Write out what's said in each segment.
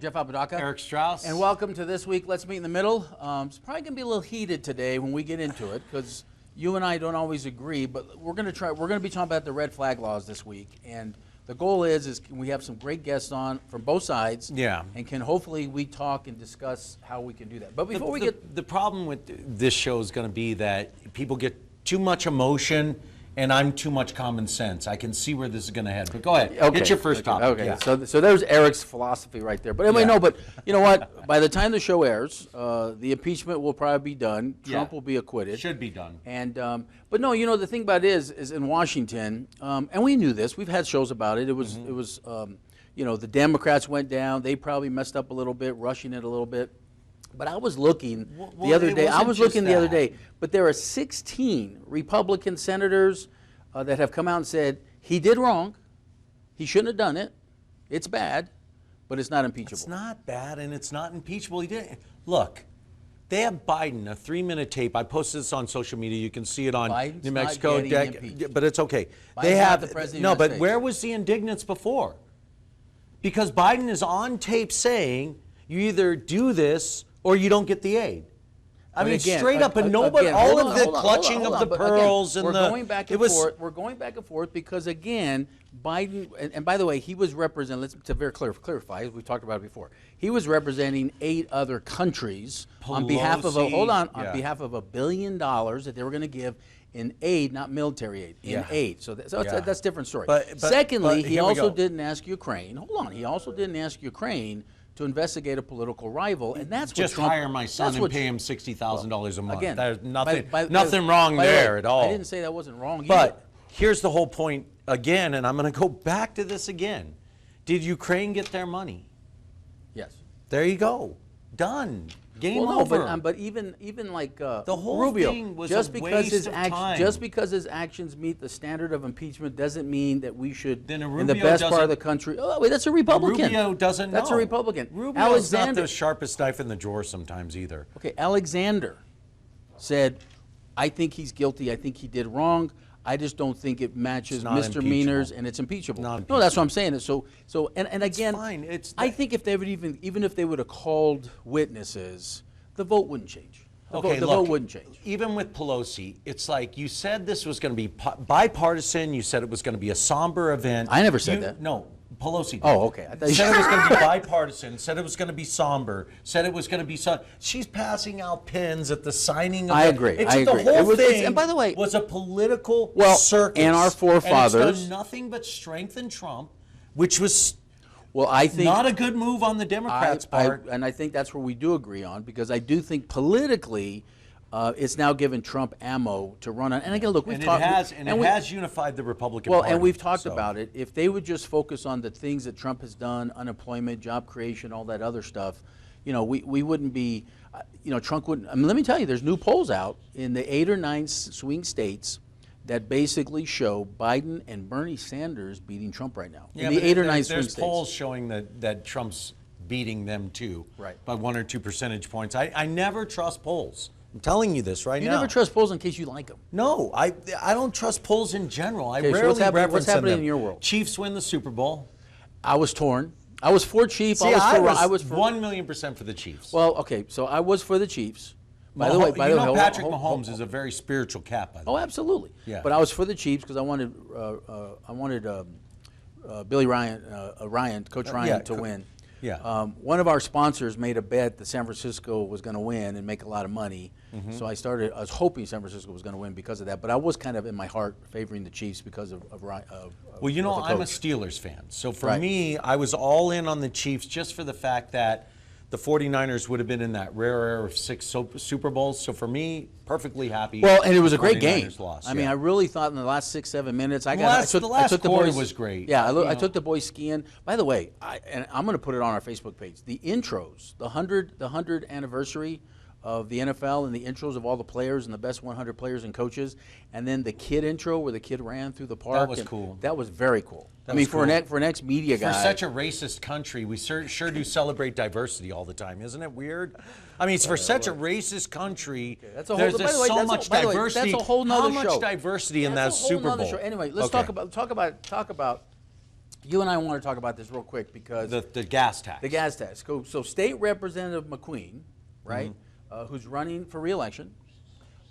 Jeff Apodaca. Eric Strauss. And welcome to This Week, Let's Meet in the Middle. It's probably going to be a little heated today when we get into it because you and I don't always agree, but we're going to be talking about the red flag laws this week. And the goal is we have some great guests on from both sides. Yeah. And can hopefully we talk and discuss how we can do that. But before the problem with this show is going to be that people get too much emotion and I'm too much common sense. I can see where this is going to head. But go ahead. Okay. Get your first topic. Okay. Yeah. So there's Eric's philosophy right there. But anyway, no. But you know what? By the time the show airs, the impeachment will probably be done. Trump will be acquitted. Should be done. And but no, you know the thing about it is in Washington, and we knew this. We've had shows about it. It was you know, the Democrats went down. They probably messed up a little bit, rushing it a little bit. But I was looking the other day. But there are 16 Republican senators that have come out and said he did wrong. He shouldn't have done it. It's bad, but it's not impeachable. It's not bad, and it's not impeachable. He didn't. Look, they have Biden, a 3-minute tape. I posted this on social media. You can see it on Biden's New Mexico. not getting impeached. But it's okay. Biden's They not have the president of the no. United But States. where was the indignance before? Because Biden is on tape saying you either do this or you don't get the aid. I mean, again, straight up, and nobody, all of the clutching of the pearls and we're the. going back and forth. We're going back and forth because again, Biden, and by the way, he was representing. Let's to very clarify, as we talked about it before. He was representing 8 other countries on behalf of on behalf of $1 billion that they were going to give in aid, not military aid, in aid. So that's a different story. Secondly, he also didn't ask Ukraine. Hold on, he also didn't ask Ukraine to investigate a political rival, and that's just what Trump, hire my son and pay him $60,000 a month. Again, there's nothing wrong there at all. I didn't say that wasn't wrong either. But here's the whole point again, and I'm going to go back to this again. Did Ukraine get their money? Yes. There you go. Done. Game over. over. But even like the whole Rubio, thing was just a because waste of time. Just because his actions meet the standard of impeachment doesn't mean that we should, then in the best part of the country. Oh wait, that's a Republican. Rubio doesn't know. That's a Republican. Rubio's not the sharpest knife in the drawer sometimes either. Okay, Alexander said, "I think he's guilty. I think he did wrong. I just don't think it matches misdemeanors, and it's impeachable." No, that's what I'm saying. So and again, it's fine. I think if they would even if they would have called witnesses, the vote wouldn't change. The vote wouldn't change. Even with Pelosi, it's like you said this was going to be bipartisan. You said it was going to be a somber event. I never said that. No, Pelosi did. Oh, okay. Said it was going to be bipartisan. Said it was going to be somber. Said it was going to be. She's passing out pins at the signing of. I agree. The whole thing. And by the way, was a political circus. And our forefathers. And it's done nothing but strengthen Trump, which was. Well, I think not a good move on the Democrats' part. And I think that's where we do agree on, because I do think politically it's now given Trump ammo to run on. And again, look, we've talked. It has unified the Republican Party. Well, and we've talked about it. If they would just focus on the things that Trump has done, unemployment, job creation, all that other stuff, you know, we wouldn't be, you know, Trump wouldn't. I mean, let me tell you, there's new polls out in the 8 or 9 swing states that basically show Biden and Bernie Sanders beating Trump right now. Yeah, in the 8 or 9 swing states. There's polls showing that Trump's beating them too, by 1 or 2 percentage points. I never trust polls. I'm telling you this right now. You never trust polls in case you like them. No, I don't trust polls in general. I rarely reference them. What's happening in your world? Chiefs win the Super Bowl. I was torn. I was for Chiefs. See, I was for 1,000,000% for the Chiefs. Well, okay, so I was for the Chiefs. By the way, Patrick Mahomes is a very spiritual cat. By the way. Oh, absolutely. Yeah. But I was for the Chiefs because I wanted Billy Ryan, Coach Ryan, to win. Yeah. One of our sponsors made a bet that San Francisco was going to win and make a lot of money. So I was hoping San Francisco was going to win because of that. But I was kind of in my heart favoring the Chiefs because of well, you know, I'm a Steelers fan. So for me, I was all in on the Chiefs just for the fact that the 49ers would have been in that rare air of 6 Super Bowls. So for me, perfectly happy. Well, and it was a great game. Lost. I mean, I really thought in the last 6-7 minutes, the last quarter was great. Yeah, I took the boys skiing. By the way, and I'm going to put it on our Facebook page. The intros, the 100 anniversary of the NFL and the intros of all the players and the best 100 players and coaches, and then the kid intro where the kid ran through the park. That was cool. That was very cool. I mean, for an ex-media guy. For such a racist country, we sure do celebrate diversity all the time. Isn't it weird? I mean, it's for such a racist country. That's a whole, there's so much diversity. That's a whole nother show. How much diversity in that Super Bowl? Anyway, let's talk about You and I want to talk about this real quick because the gas tax. The gas tax. So State Representative McQueen, right, who's running for re-election,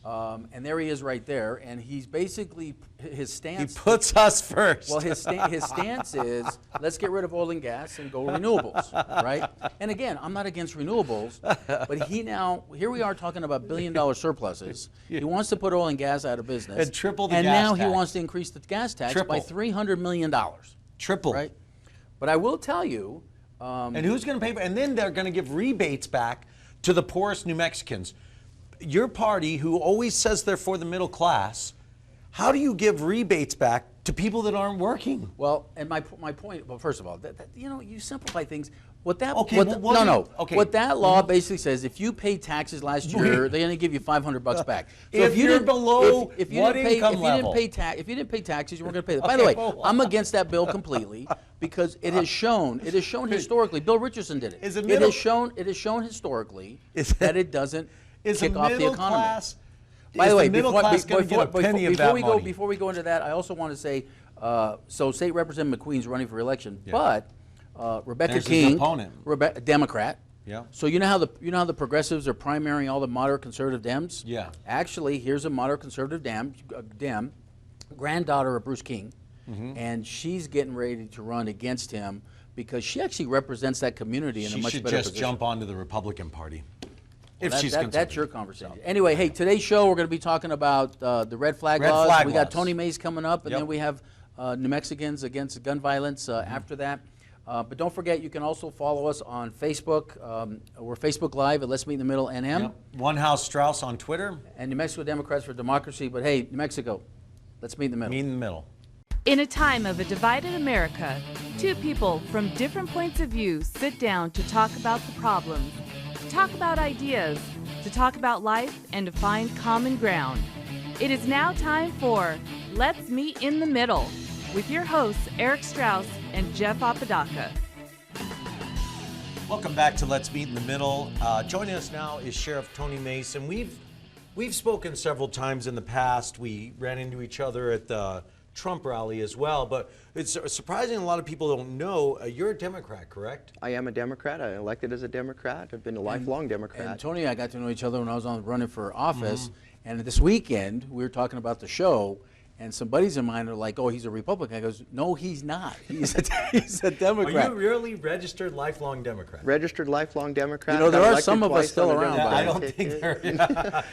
and there he is right there, and he's basically, his stance. He puts us first. Well, his stance is, let's get rid of oil and gas and go renewables, right? And again, I'm not against renewables, but here we are talking about billion-dollar surpluses. He wants to put oil and gas out of business. And triple the gas tax. And now tax. he wants to increase the gas tax by $300 million. Triple. Right? But I will tell you. And who's going to pay for it? And then they're going to give rebates back to the poorest New Mexicans. Your party, who always says they're for the middle class, how do you give rebates back to people that aren't working? Well, and my point, well, first of all, you simplify things. What that Okay, what that law basically says, if you paid taxes last year, they're going to give you $500 back. So if you're below if you what didn't pay, income level? if you didn't pay taxes, you weren't going to pay that. By the way, I'm against that bill completely because it has shown historically. Bill Richardson did it. It has shown historically that it doesn't kick off the economy. By the way, before we go into that, I also want to say, so State Representative McQueen's running for re-election, but Rebecca King, Democrat. Yeah. So you know how the progressives are primarying all the moderate conservative Dems? Yeah. Actually, here's a moderate conservative Dem, granddaughter of Bruce King, and she's getting ready to run against him because she actually represents that community in a much better position. She should just jump onto the Republican Party. That's your conversation. Anyway, hey, today's show we're going to be talking about the red flag laws. We got Tony Mays coming up, and then we have New Mexicans against gun violence after that. But don't forget, you can also follow us on Facebook. We're Facebook Live at Let's Meet in the Middle NM. Yep. One House Strauss on Twitter. And New Mexico Democrats for Democracy. But hey, New Mexico, let's meet in the middle. Meet in the middle. In a time of a divided America, two people from different points of view sit down to talk about the problems, to talk about ideas, to talk about life, and to find common ground. It is now time for Let's Meet in the Middle with your hosts, Eric Strauss and Jeff Apodaca. Welcome back to Let's Meet in the Middle. Joining us now is Sheriff Tony Mason. We've spoken several times in the past. We ran into each other at the Trump rally as well, but it's surprising a lot of people don't know you're a Democrat, correct? I am a Democrat. I elected as a Democrat. I've been a lifelong Democrat. And Tony and I got to know each other when I was running for office, and this weekend we were talking about the show, and some buddies of mine are like, "Oh, he's a Republican." I goes, "No, he's not. He's a Democrat." Are you really registered lifelong Democrat? Registered lifelong Democrat. You know, there are some of us still around. I don't think there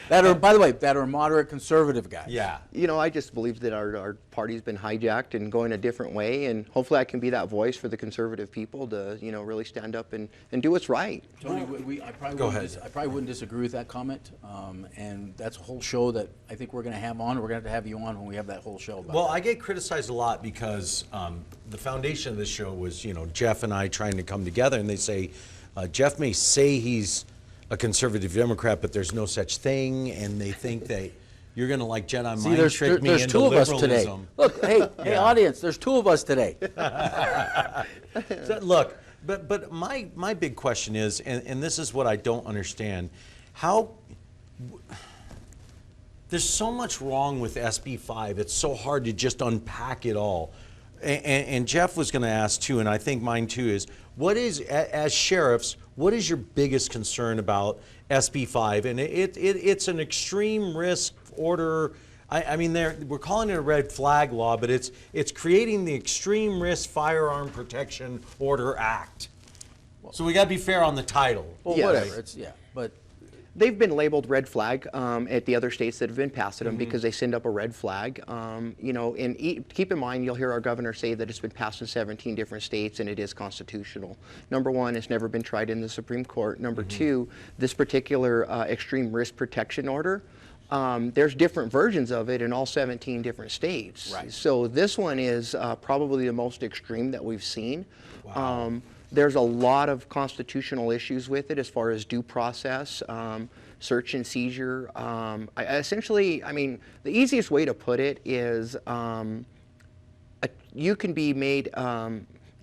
that are, by the way, that are moderate conservative guys. Yeah. You know, I just believe that our party's been hijacked and going a different way, and hopefully I can be that voice for the conservative people to, really stand up and do what's right. Tony, I probably wouldn't disagree with that comment, and that's a whole show that I think we're going to have on. We're going to have you on when we have that whole show about Well, I get criticized a lot because the foundation of this show was, Jeff and I trying to come together, and they say, Jeff may say he's a conservative Democrat, but there's no such thing, and they think that you're going to like Jedi mind trick me into two of us liberalism. today. Look, hey, audience, there's two of us today. So, look, but my big question is, and this is what I don't understand, there's so much wrong with SB 5. It's so hard to just unpack it all. And Jeff was going to ask too, and I think mine too is, as sheriffs, what is your biggest concern about SB 5? And it's an extreme risk order. I mean, we're calling it a red flag law, but it's creating the Extreme Risk Firearm Protection Order Act. So we got to be fair on the title. Well, whatever. But they've been labeled red flag at the other states that have been passing them because they send up a red flag. And keep in mind, you'll hear our governor say that it's been passed in 17 different states and it is constitutional. Number one, it's never been tried in the Supreme Court. Number two, this particular extreme risk protection order, there's different versions of it in all 17 different states. Right. So this one is probably the most extreme that we've seen. Wow. There's a lot of constitutional issues with it as far as due process, search and seizure. Essentially, the easiest way to put it is you can be made,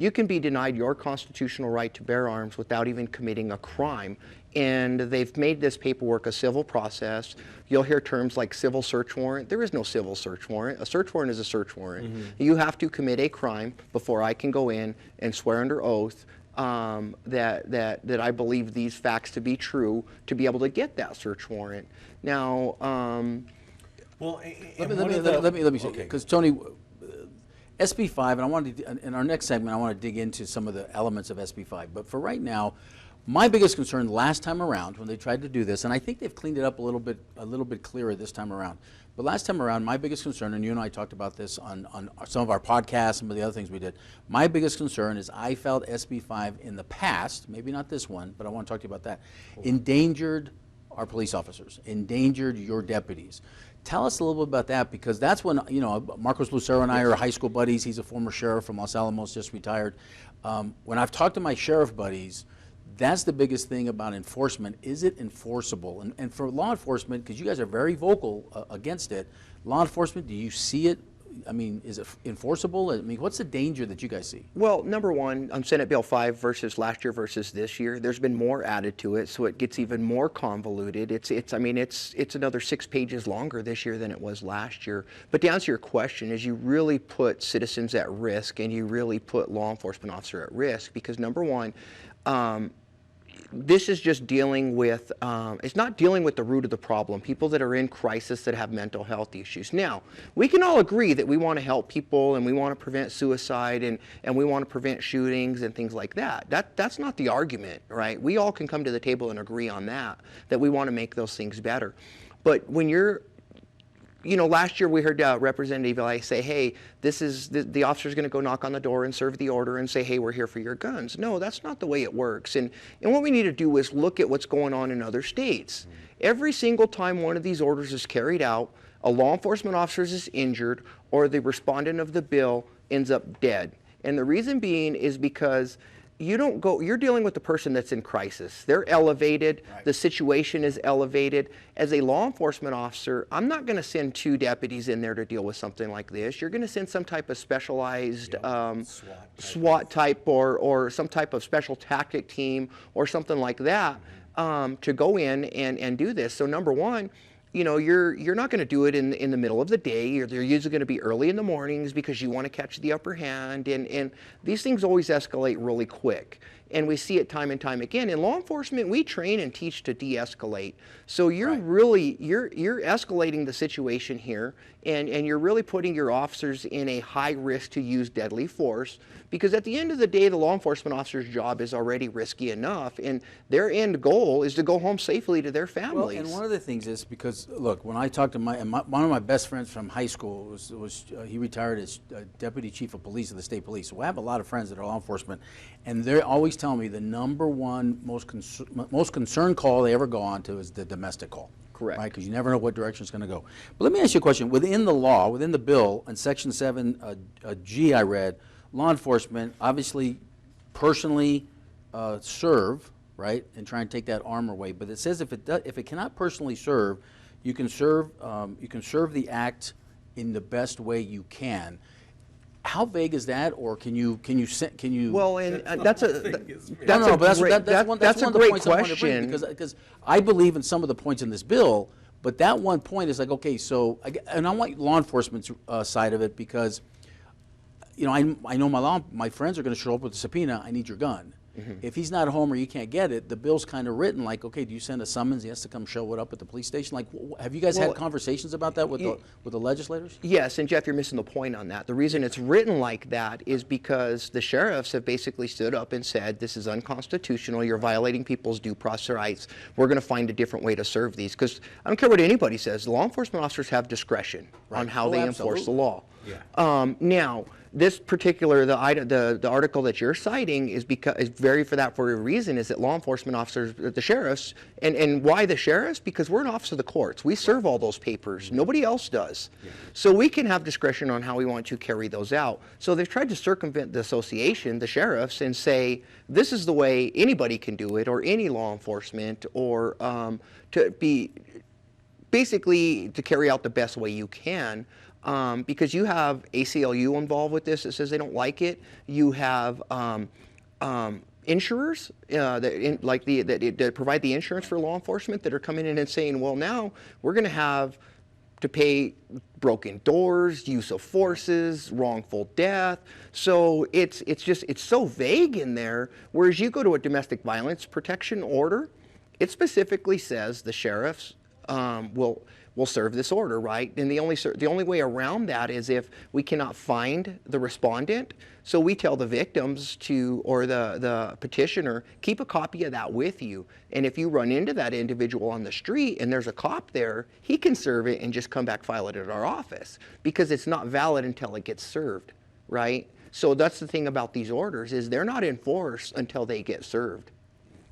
you can be denied your constitutional right to bear arms without even committing a crime. And they've made this paperwork a civil process. You'll hear terms like civil search warrant. There is no civil search warrant. A search warrant is a search warrant. You have to commit a crime before I can go in and swear under oath that I believe these facts to be true to be able to get that search warrant. Now, well, let me say, because Tony, SB 5, and I wanted to, in our next segment, I want to dig into some of the elements of SB 5. But for right now, my biggest concern last time around when they tried to do this, and I think they've cleaned it up a little bit clearer this time around. But last time around, my biggest concern, and you and I talked about this on some of our podcasts, some of the other things we did. My biggest concern is I felt SB 5 in the past, maybe not this one, but I want to talk to you about that, endangered our police officers, endangered your deputies. Tell us a little bit about that, because that's when, you know, Marcos Lucero and I are high school buddies. He's a former sheriff from Los Alamos, just retired. When I've talked to my sheriff buddies, that's the biggest thing about enforcement. Is it enforceable? And for law enforcement, because you guys are very vocal against it, law enforcement, do you see it? I mean, is it enforceable? I mean, what's the danger that you guys see? well, number one, on Senate Bill 5 versus last year versus this year, there's been more added to it, so it gets even more convoluted. It's another 6 pages longer this year than it was last year. But to answer your question, is you really put citizens at risk, and you really put law enforcement officer at risk, because number one, this is just dealing with, it's not dealing with the root of the problem, people that are in crisis that have mental health issues. Now, we can all agree that we want to help people and we want to prevent suicide and we want to prevent shootings and things like that. That's not the argument, right? We all can come to the table and agree on that we want to make those things better. But when you're, you know, last year we heard Representative Eli say, hey, the officer's going to go knock on the door and serve the order and say, hey, we're here for your guns. No, that's not the way it works. And what we need to do is look at what's going on in other states. Every single time one of these orders is carried out, a law enforcement officer is injured or the respondent of the bill ends up dead. And the reason being is because you're dealing with the person that's in crisis. They're elevated, right. The situation is elevated. As a law enforcement officer, I'm not going to send 2 deputies in there to deal with something like this. You're going to send some type of specialized SWAT type or some type of special tactic team or something like that to go in and do this. So number one, you know, you're not going to do it in the middle of the day. They're usually going to be early in the mornings because you want to catch the upper hand. And these things always escalate really quick. And we see it time and time again. In law enforcement, we train and teach to de-escalate. So you're really, you're escalating the situation here, and you're really putting your officers in a high risk to use deadly force, because at the end of the day, the law enforcement officer's job is already risky enough, and their end goal is to go home safely to their families. Well, and one of the things is, because look, when I talked to one of my best friends from high school was he retired as deputy chief of police of the state police. So I have a lot of friends that are law enforcement, and they're always telling me the number one most concerned call they ever go on to is the domestic call. Correct. Right, because you never know what direction it's going to go. But let me ask you a question. Within the law, within the bill, in Section 7G, I read, law enforcement obviously personally serve, right, and try and take that arm away. But it says if it cannot personally serve, you can serve the act in the best way you can. How vague is that, or can you? Well, and that's a great question, because I believe in some of the points in this bill, but that one point is like, okay, so and I want law enforcement's side of it, because you know I know my friends are going to show up with a subpoena. I need your gun. Mm-hmm. If he's not home or you can't get it, the bill's kind of written like, okay, do you send a summons? He has to come show it up at the police station. Like, have you guys had conversations about that with the legislators? Yes, and Jeff, you're missing the point on that. The reason it's written like that is because the sheriffs have basically stood up and said, this is unconstitutional. You're violating people's due process rights. We're going to find a different way to serve these. Because I don't care what anybody says, law enforcement officers have discretion on how they enforce the law. Yeah. Now, this particular, the article that you're citing is for a reason, is that law enforcement officers, the sheriffs, and why the sheriffs? Because we're an office of the courts. We serve all those papers. Nobody else does. Yeah. So we can have discretion on how we want to carry those out. So they've tried to circumvent the association, the sheriffs, and say, this is the way anybody can do it, or any law enforcement, or basically to carry out the best way you can. Because you have ACLU involved with this that says they don't like it. You have insurers that provide the insurance for law enforcement that are coming in and saying, well, now we're going to have to pay broken doors, use of forces, wrongful death. So it's so vague in there. Whereas you go to a domestic violence protection order, it specifically says the sheriffs will serve this order, right? And the only way around that is if we cannot find the respondent. So we tell the victims or the petitioner, keep a copy of that with you. And if you run into that individual on the street and there's a cop there, he can serve it and just come back file it at our office because it's not valid until it gets served, right? So that's the thing about these orders is they're not enforced until they get served.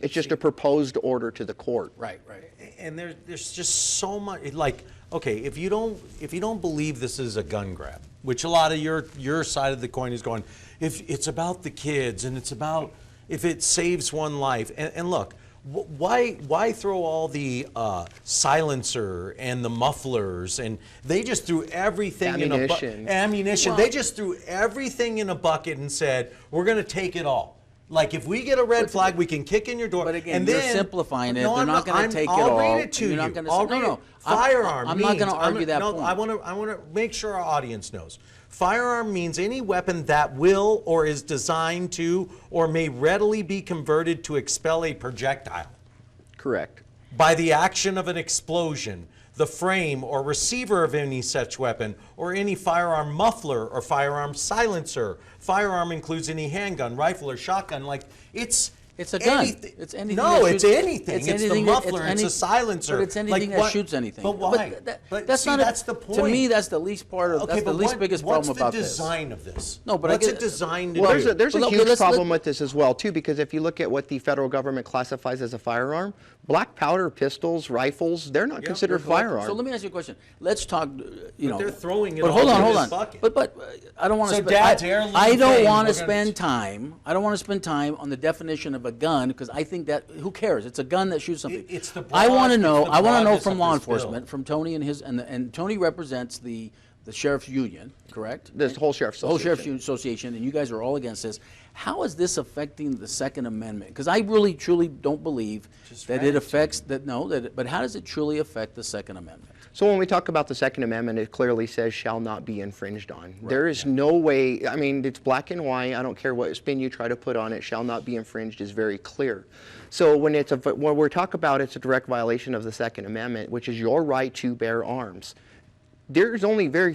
It's just a proposed order to the court. Right, right. And there's just so much, like, okay, if you don't believe this is a gun grab, which a lot of your side of the coin is going, if it's about the kids and it's about if it saves one life, and look, why throw all the silencer and the mufflers, and they just threw everything ammunition. Well, they just threw everything in a bucket and said, we're going to take it all. Like, if we get a red flag, we can kick in your door. But again, and you're then, simplifying it. No, They're not going to take it all. I'll read it to you. No. Firearm I'm means, not going to argue that no, point. I want to make sure our audience knows. Firearm means any weapon that will or is designed to or may readily be converted to expel a projectile. Correct. By the action of an explosion, the frame or receiver of any such weapon, or any firearm muffler or firearm silencer. Firearm includes any handgun, rifle, or shotgun. Like, it's a gun. Anything. It's anything. No, that it's shoots, anything. It's the muffler. It's a silencer. But it's anything that shoots anything. But why? That's the point. To me, that's the least part of. That's the least biggest problem about this. What's the design of this? No, but what's it designed to do? There's a huge problem with this as well too, because if you look at what the federal government classifies as a firearm, black powder pistols, rifles, they're not considered firearms. So let me ask you a question. Let's talk. They're throwing it. But hold on. But I don't want to. I don't want to spend time. I don't want to spend time on the definition of a gun because I think that who cares? It's a gun that shoots something. It's the I want to know. I want to know broadness from of law this bill. enforcement, from Tony and his and Tony represents the sheriff's union, correct? The whole sheriff's association. The whole sheriff's association, and you guys are all against this. How is this affecting the Second Amendment? Because I really, truly don't believe that it affects that. No, but how does it truly affect the Second Amendment? So when we talk about the Second Amendment, it clearly says shall not be infringed on. Right, there is no way, I mean, it's black and white. I don't care what spin you try to put on it, shall not be infringed is very clear. So when we're talking about it's a direct violation of the Second Amendment, which is your right to bear arms, there's very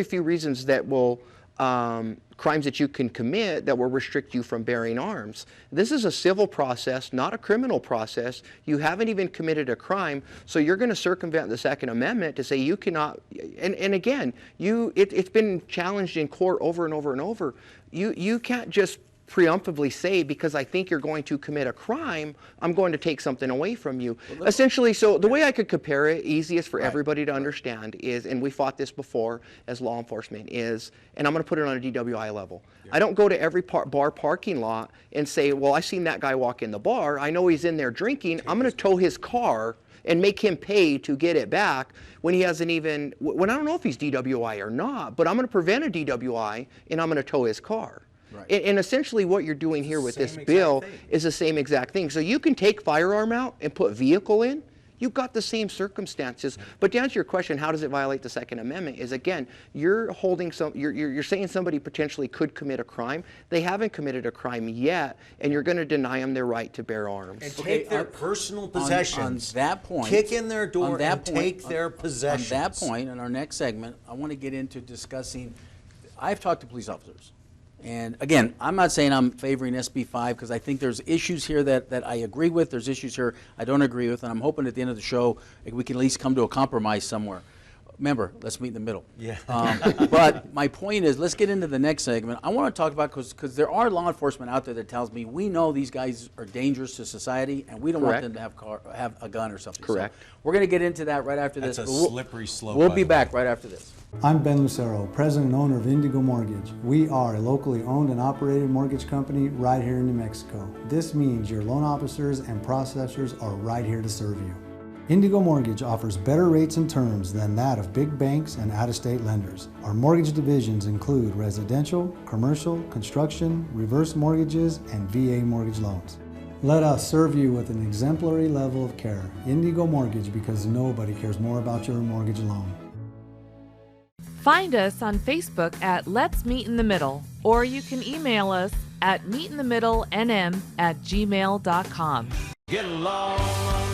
few reasons that will, crimes that you can commit that will restrict you from bearing arms. This is a civil process, not a criminal process. You haven't even committed a crime, so you're going to circumvent the Second Amendment to say you cannot, and again, it's been challenged in court over and over and over. You can't just preemptively say, because I think you're going to commit a crime, I'm going to take something away from you. Essentially, so the way I could compare it, easiest for everybody to understand is, and we fought this before as law enforcement, is, and I'm going to put it on a DWI level. Yeah. I don't go to every bar parking lot and say, well, I seen that guy walk in the bar. I know he's in there drinking. I'm going to tow his car and make him pay to get it back when he hasn't even, when I don't know if he's DWI or not, but I'm going to prevent a DWI and I'm going to tow his car. Right. And essentially what you're doing here with this bill is the same exact thing. So you can take firearm out and put vehicle in. You've got the same circumstances. But to answer your question, how does it violate the Second Amendment, is again, you're saying somebody potentially could commit a crime. They haven't committed a crime yet, and you're going to deny them their right to bear arms. And take their personal possessions. On that point, kick in their door and take their possessions. On that point, in our next segment, I want to get into discussing, I've talked to police officers. And again, I'm not saying I'm favoring SB 5 because I think there's issues here that I agree with. There's issues here I don't agree with, and I'm hoping at the end of the show we can at least come to a compromise somewhere. Remember, let's meet in the middle. Yeah. But my point is, let's get into the next segment. I want to talk about, because there are law enforcement out there that tells me we know these guys are dangerous to society, and we don't want them to have a gun or something. Correct. So we're going to get into that right after this. That's a slippery slope. We'll be back right after this. I'm Ben Lucero, president and owner of Indigo Mortgage. We are a locally owned and operated mortgage company right here in New Mexico. This means your loan officers and processors are right here to serve you. Indigo Mortgage offers better rates and terms than that of big banks and out-of-state lenders. Our mortgage divisions include residential, commercial, construction, reverse mortgages, and VA mortgage loans. Let us serve you with an exemplary level of care. Indigo Mortgage, because nobody cares more about your mortgage loan. Find us on Facebook at Let's Meet in the Middle, or you can email us at meetinthemiddlenm@gmail.com. Get along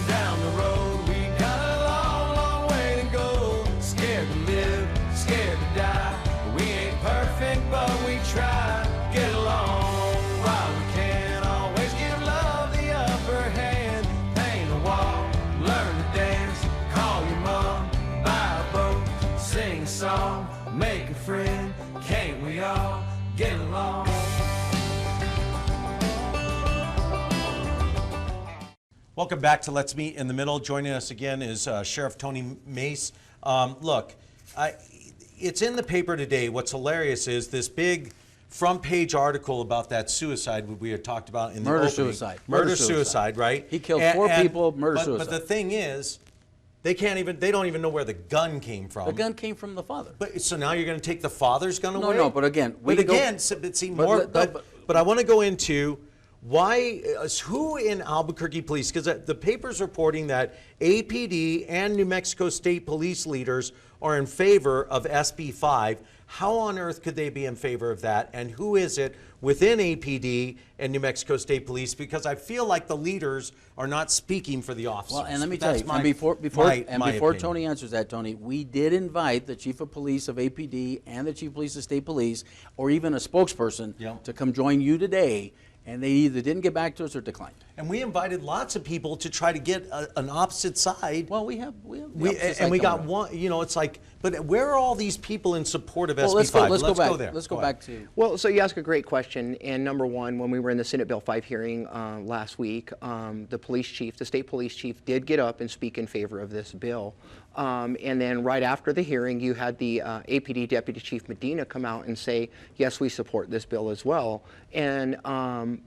down the road. We got a long, long way to go. Scared to live, scared to die. We ain't perfect, but we try. Get along while we can. Always give love the upper hand. Paint a wall, learn to dance. Call your mom, buy a boat, sing a song, make a friend. Can't we all get along? Welcome back to Let's Meet in the Middle. Joining us again is Sheriff Tony Mace. Look, it's in the paper today. What's hilarious is this big front page article about that suicide we had talked about in the opening. Suicide. Murder suicide, right? He killed four people, suicide. But the thing is, they don't even know where the gun came from. The gun came from the father. But so now you're going to take the father's gun away? No, but again, but I want to go into why, who in Albuquerque police, because the paper's reporting that APD and New Mexico State police leaders are in favor of SB 5. How on earth could they be in favor of that? And who is it within APD and New Mexico State Police? Because I feel like the leaders are not speaking for the officers. Well, and let me But tell you, that's before opinion. Tony answers that, Tony, we did invite the chief of police of APD and the chief of police of state police, or even a spokesperson, to come join you today. And they either didn't get back to us or declined. And we invited lots of people to try to get an opposite side. Well, we got one. You know, it's like, but where are all these people in support of SB 5? Let's go back. there. Let's go back to. Well, so you ask a great question. And number one, when we were in the Senate Bill 5 hearing last week, the police chief, the state police chief, did get up and speak in favor of this bill. And then right after the hearing, you had the APD Deputy Chief Medina come out and say, yes, we support this bill as well. And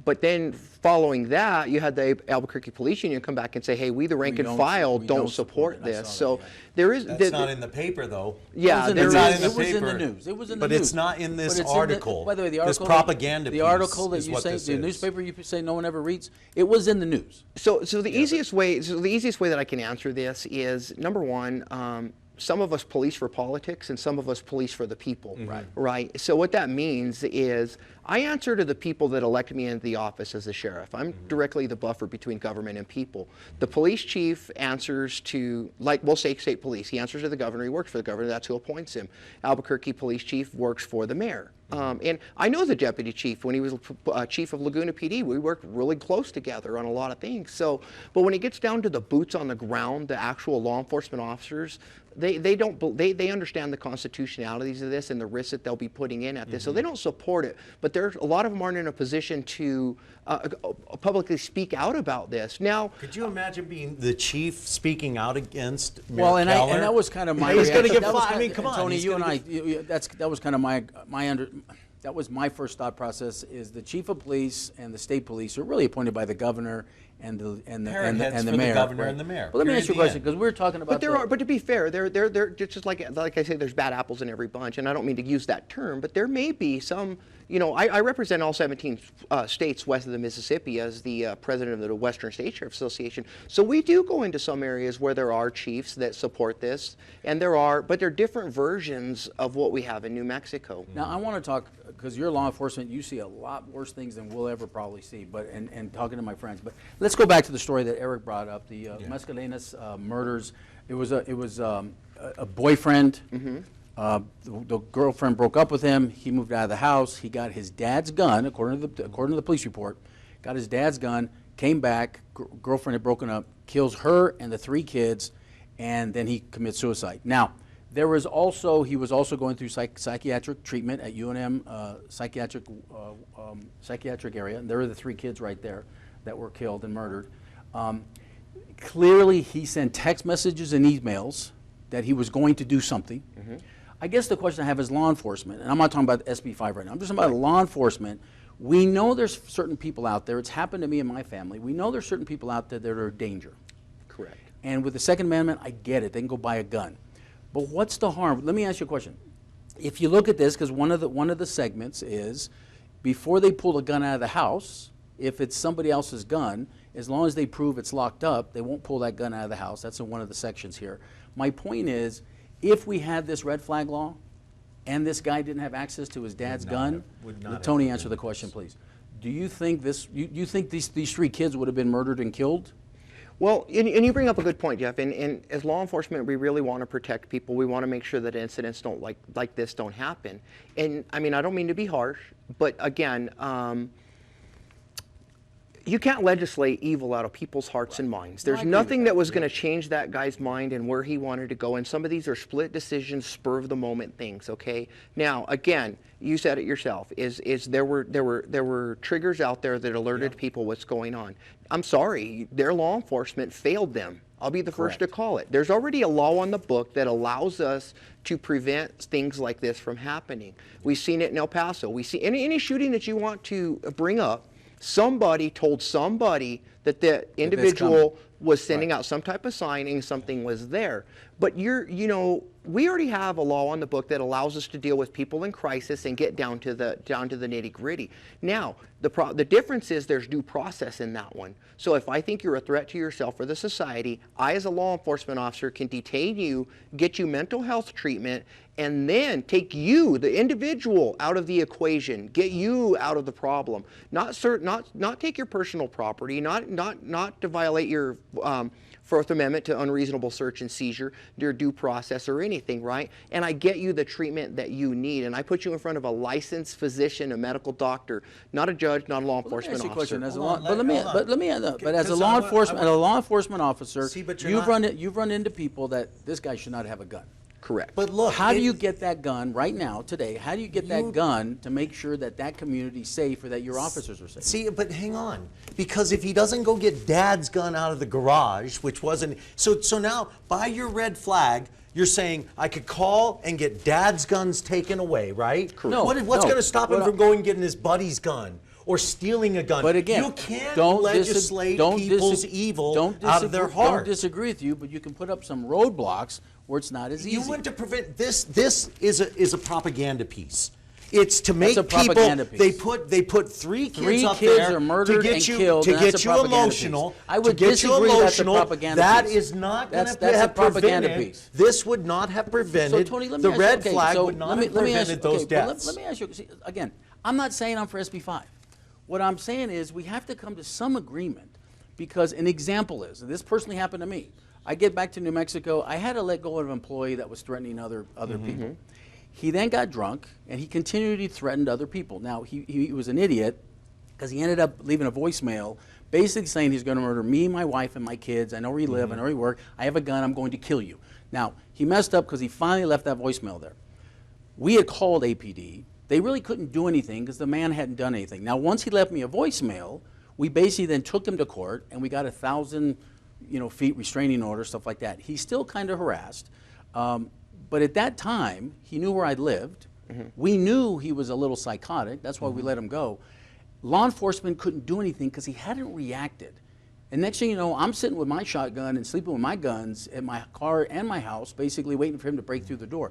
but then following that, you had the Albuquerque Police Union come back and say, hey, we the rank and file don't support this. So there is that's not in the paper though. Yeah, it was in the news. It was in the news. But it's not in this article. By the way, the article, this propaganda the article that you say, the newspaper you say no one ever reads, it was in the news. So the easiest way that I can answer this is, number one, some of us police for politics and some of us police for the people. Right. So what that means is I answer to the people that elected me into the office as the sheriff. I'm directly the buffer between government and people. The police chief answers to, like we'll say state police, he answers to the governor, he works for the governor, that's who appoints him. Albuquerque police chief works for the mayor. And I know the deputy chief when he was chief of Laguna PD. We worked really close together on a lot of things. So, but when it gets down to the boots on the ground, the actual law enforcement officers, they understand the constitutionalities of this and the risks that they'll be putting in at this. So they don't support it. But there's a lot of them aren't in a position to publicly speak out about this. Now, could you imagine being the chief speaking out against Mayor Well, and Keller? that was kind of my. He's going to reaction. get That was fired. I mean, kinda- come on, Tony, he's you and gonna I. That was kind of that was my first thought process. Is the chief of police and the state police are really appointed by the governor and the mayor. Governor and the mayor. Well, let me ask you a question, because we're talking about. But to be fair, they're just like I say, there's bad apples in every bunch, and I don't mean to use that term, but there may be some. You know, I represent all 17 states west of the Mississippi as the president of the Western State Sheriff's Association. So we do go into some areas where there are chiefs that support this, and but there are different versions of what we have in New Mexico. Now, I want to talk, because you're law enforcement, you see a lot worse things than we'll ever probably see, and talking to my friends. But let's go back to the story that Eric brought up, the Mascarenas murders. It was a boyfriend. The girlfriend broke up with him. He moved out of the house. He got his dad's gun, according to the police report. Got his dad's gun, came back. Girlfriend had broken up, kills her and the 3 kids, and then he commits suicide. Now, he was also going through psychiatric treatment at UNM psychiatric area. And there were the 3 kids right there that were killed and murdered. Clearly, he sent text messages and emails that he was going to do something. I guess the question I have is law enforcement, and I'm not talking about SB 5 right now. I'm just talking about law enforcement. We know there's certain people out there. It's happened to me and my family. We know there's certain people out there that are a danger. Correct. And with the Second Amendment, I get it. They can go buy a gun. But what's the harm? Let me ask you a question. If you look at this, because one of the segments is, before they pull a gun out of the house, if it's somebody else's gun, as long as they prove it's locked up, they won't pull that gun out of the house. That's in one of the sections here. My point is, if we had this red flag law, and this guy didn't have access to his dad's gun, Tony, answer the question, please. Do you think you think these 3 kids would have been murdered and killed? Well, and you bring up a good point, Jeff. And as law enforcement, we really want to protect people. We want to make sure that incidents don't like this don't happen. And I mean, I don't mean to be harsh, but again, you can't legislate evil out of people's hearts and minds. There's nothing that was going to change that guy's mind and where he wanted to go. And some of these are split decisions, spur of the moment things. Okay. Now, again, you said it yourself. There were triggers out there that alerted people what's going on. I'm sorry, their law enforcement failed them. I'll be the first to call it. There's already a law on the book that allows us to prevent things like this from happening. We've seen it in El Paso. We see any shooting that you want to bring up. Somebody told somebody that the individual was sending out some type of sign and something was there. But we already have a law on the book that allows us to deal with people in crisis and get down to the nitty-gritty. Now, the difference is there's due process in that one. So if I think you're a threat to yourself or the society, I as a law enforcement officer can detain you, get you mental health treatment, and then take you, the individual, out of the equation, get you out of the problem. Not take your personal property, not to violate your Fourth Amendment to unreasonable search and seizure, your due process or anything, right? And I get you the treatment that you need, and I put you in front of a licensed physician, a medical doctor, not a judge, not a law enforcement officer. But as a law enforcement officer, you've run into people that this guy should not have a gun. Correct. But look, how do you get that gun right now, today? How do you get that gun to make sure that that community's safe or that your officers are safe? See, but hang on. Because if he doesn't go get dad's gun out of the garage, which wasn't... So now, by your red flag, you're saying I could call and get dad's guns taken away, right? Correct. No, what's going to stop him from going and getting his buddy's gun? Or stealing a gun. But again, you can't legislate people's evil out of their heart. Don't disagree with you, but you can put up some roadblocks where it's not as easy. You want to prevent this. This is a propaganda piece. It's to make people. They put 3 kids up there are murdered to get and you killed, to get you emotional. I would to get disagree you emotional. That's a propaganda that piece. is not going to That's have a propaganda prevented. piece. This would not have prevented. So, Tony, let me the ask red you, flag would not have prevented those deaths. Let me ask you again. I'm not saying I'm for SB 5. What I'm saying is we have to come to some agreement, because an example is, and this personally happened to me. I get back to New Mexico. I had to let go of an employee that was threatening other people. He then got drunk, and he continually threatened other people. Now, he was an idiot, because he ended up leaving a voicemail basically saying he's going to murder me, my wife, and my kids. I know where you live. I know where you work. I have a gun. I'm going to kill you. Now, he messed up because he finally left that voicemail there. We had called APD. They really couldn't do anything because the man hadn't done anything. Now, once he left me a voicemail, we basically then took him to court, and we got 1,000 feet restraining order, stuff like that. He's still kind of harassed. But at that time, he knew where I lived. We knew he was a little psychotic. That's why we let him go. Law enforcement couldn't do anything because he hadn't reacted. And next thing you know, I'm sitting with my shotgun and sleeping with my guns at my car and my house, basically waiting for him to break through the door.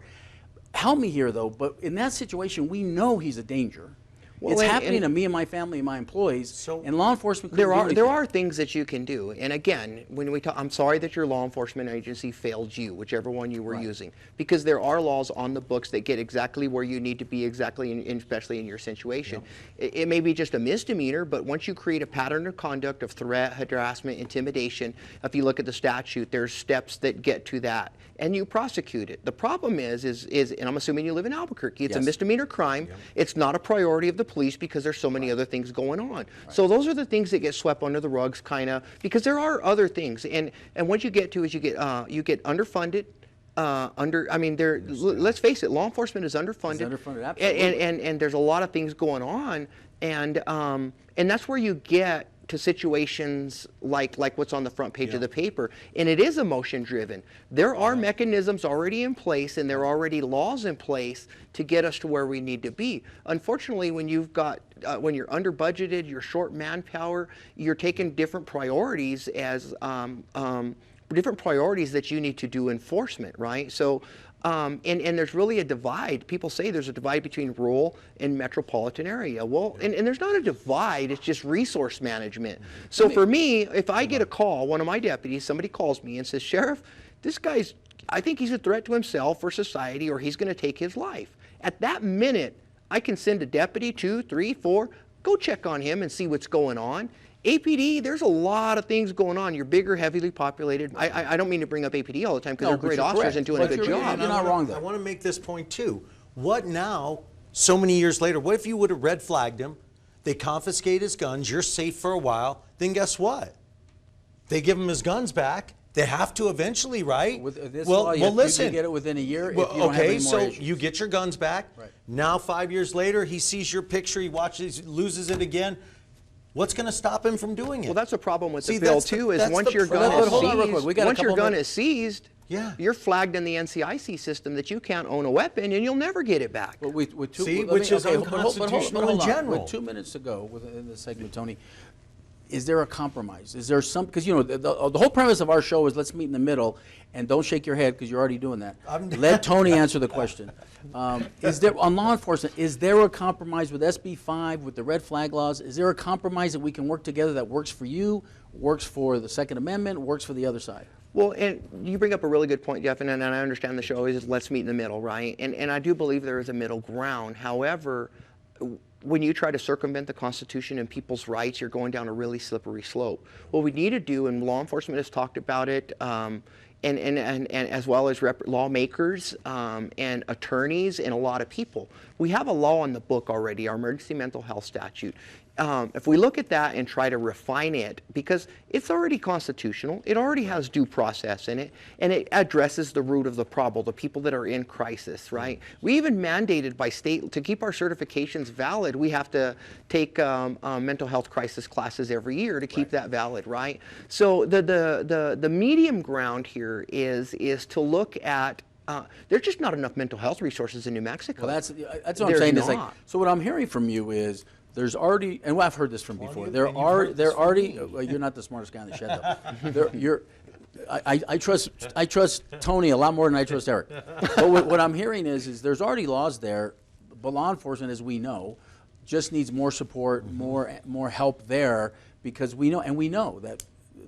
Help me here, though, but in that situation, we know he's a danger. Well, it's happening to me and my family and my employees, and law enforcement couldn't do anything. There are things that you can do. And again, when we talk, I'm sorry that your law enforcement agency failed you, whichever one you were using, because there are laws on the books that get exactly where you need to be, especially in your situation. It may be just a misdemeanor, but once you create a pattern of conduct of threat, harassment, intimidation, if you look at the statute, there's steps that get to that, and you prosecute it. The problem is, and I'm assuming you live in Albuquerque, it's a misdemeanor crime. It's not a priority of the police because there's so many other things going on. So those are the things that get swept under the rugs, kind of, because there are other things. And what you get to is you get underfunded. Let's face it, law enforcement is underfunded. It's underfunded, absolutely. And there's a lot of things going on, and that's where you get to situations like what's on the front page of the paper, and it is emotion driven. There are mechanisms already in place, and there are already laws in place to get us to where we need to be. Unfortunately, when you've got when you're under budgeted, you're short manpower, you're taking different priorities as different priorities that you need to do enforcement, right? So, and there's really a divide. People say there's a divide between rural and metropolitan area. Well, and there's not a divide, it's just resource management. So for me, if I get a call, one of my deputies, somebody calls me and says, Sheriff, this guy's, I think he's a threat to himself or society, or he's going to take his life. At that minute, I can send a deputy, 2, 3, 4, go check on him and see what's going on. APD, there's a lot of things going on. You're bigger, heavily populated. I don't mean to bring up APD all the time because they're great officers and doing a good job. You're not wrong, though. I want to make this point, too. What now, so many years later, what if you would have red flagged him, they confiscate his guns, you're safe for a while, then guess what? They give him his guns back. They have to eventually, right? With this well, law, listen. You get it within a year Well, if you don't have any more so issues. you get your guns back. Right. Now, 5 years later, he sees your picture, he watches, loses it again. What's going to stop him from doing it? Well, that's a problem with the bill too. Is once your gun is seized, you're flagged in the NCIC system that you can't own a weapon and you'll never get it back. But which is unconstitutional in general. With 2 minutes to go within this segment, Tony, is there a compromise? Is there some, because you know the whole premise of our show is let's meet in the middle, and don't shake your head because you're already doing that. Let Tony answer the question. Is there, on law enforcement, is there a compromise with SB 5, with the red flag laws? Is there a compromise that we can work together that works for you, works for the Second Amendment, works for the other side? Well, and you bring up a really good point, Jeff, and I understand the show is let's meet in the middle, right? And I do believe there is a middle ground. However, when you try to circumvent the Constitution and people's rights, you're going down a really slippery slope. What we need to do, and law enforcement has talked about it, and as well as lawmakers and attorneys and a lot of people. We have a law in the book already, our emergency mental health statute. If we look at that and try to refine it, because it's already constitutional, it already has due process in it, and it addresses the root of the problem, the people that are in crisis, right? We even mandated by state, to keep our certifications valid, we have to take mental health crisis classes every year to keep that valid, right? So the medium ground here is to look at there's just not enough mental health resources in New Mexico. Well, that's what I'm saying. Is like, so what I'm hearing from you is there's already, and I've heard this from before. There are already. Well, you're not the smartest guy in the shed, though. I trust Tony a lot more than I trust Eric. But what I'm hearing is there's already laws there, but law enforcement, as we know, just needs more support, more help there, because we know that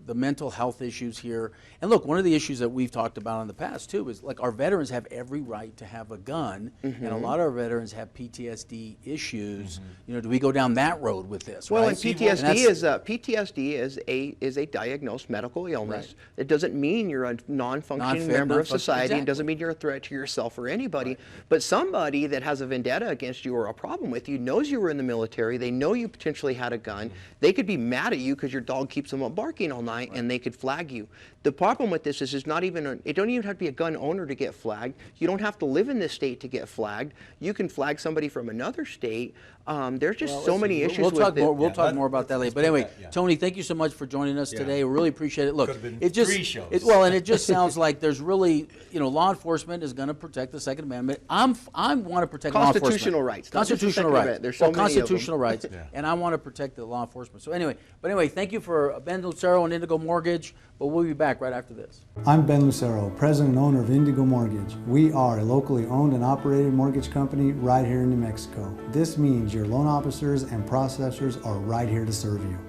the mental health issues here. And look, one of the issues that we've talked about in the past too is like our veterans have every right to have a gun, and a lot of our veterans have PTSD issues. You know, do we go down that road with this? Well, right? and PTSD is a diagnosed medical illness. Right. It doesn't mean you're a non-functioning member of society. Exactly. It doesn't mean you're a threat to yourself or anybody. Right. But somebody that has a vendetta against you or a problem with you knows you were in the military. They know you potentially had a gun. They could be mad at you because your dog keeps them up barking all night, and they could flag you. The problem with this is it don't even have to be a gun owner to get flagged. You don't have to live in this state to get flagged. You can flag somebody from another state. There's just so many issues with it. We'll talk more about that later. But anyway, Tony, thank you so much for joining us today. We really appreciate it. Look, it just 3 shows. And it just sounds like there's really, law enforcement is going to protect the Second Amendment. I want to protect law enforcement. Constitutional rights. Constitutional rights. There's so many constitutional rights, and I want to protect the law enforcement. So anyway, thank you for Ben Lucero and Indigo Mortgage. But we'll be back right after this. I'm Ben Lucero, president and owner of Indigo Mortgage. We are a locally owned and operated mortgage company right here in New Mexico. This means your loan officers and processors are right here to serve you.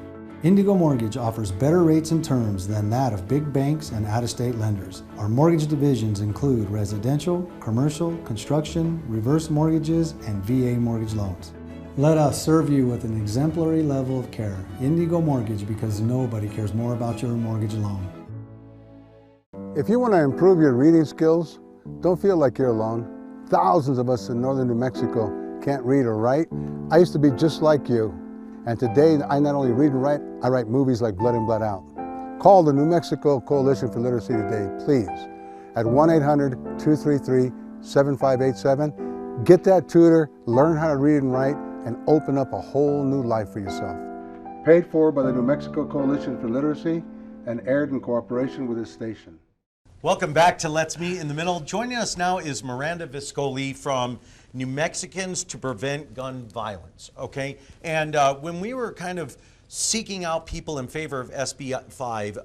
Indigo Mortgage offers better rates and terms than that of big banks and out-of-state lenders. Our mortgage divisions include residential, commercial, construction, reverse mortgages, and VA mortgage loans. Let us serve you with an exemplary level of care. Indigo Mortgage, because nobody cares more about your mortgage loan. If you want to improve your reading skills, don't feel like you're alone. Thousands of us in northern New Mexico can't read or write. I used to be just like you. And today, I not only read and write, I write movies like Blood In, Blood Out. Call the New Mexico Coalition for Literacy today, please, at 1-800-233-7587. Get that tutor, learn how to read and write, and open up a whole new life for yourself. Paid for by the New Mexico Coalition for Literacy and aired in cooperation with this station. Welcome back to Let's Meet in the Middle. Joining us now is Miranda Viscoli from New Mexicans to Prevent Gun Violence, okay? And when we were kind of seeking out people in favor of SB 5,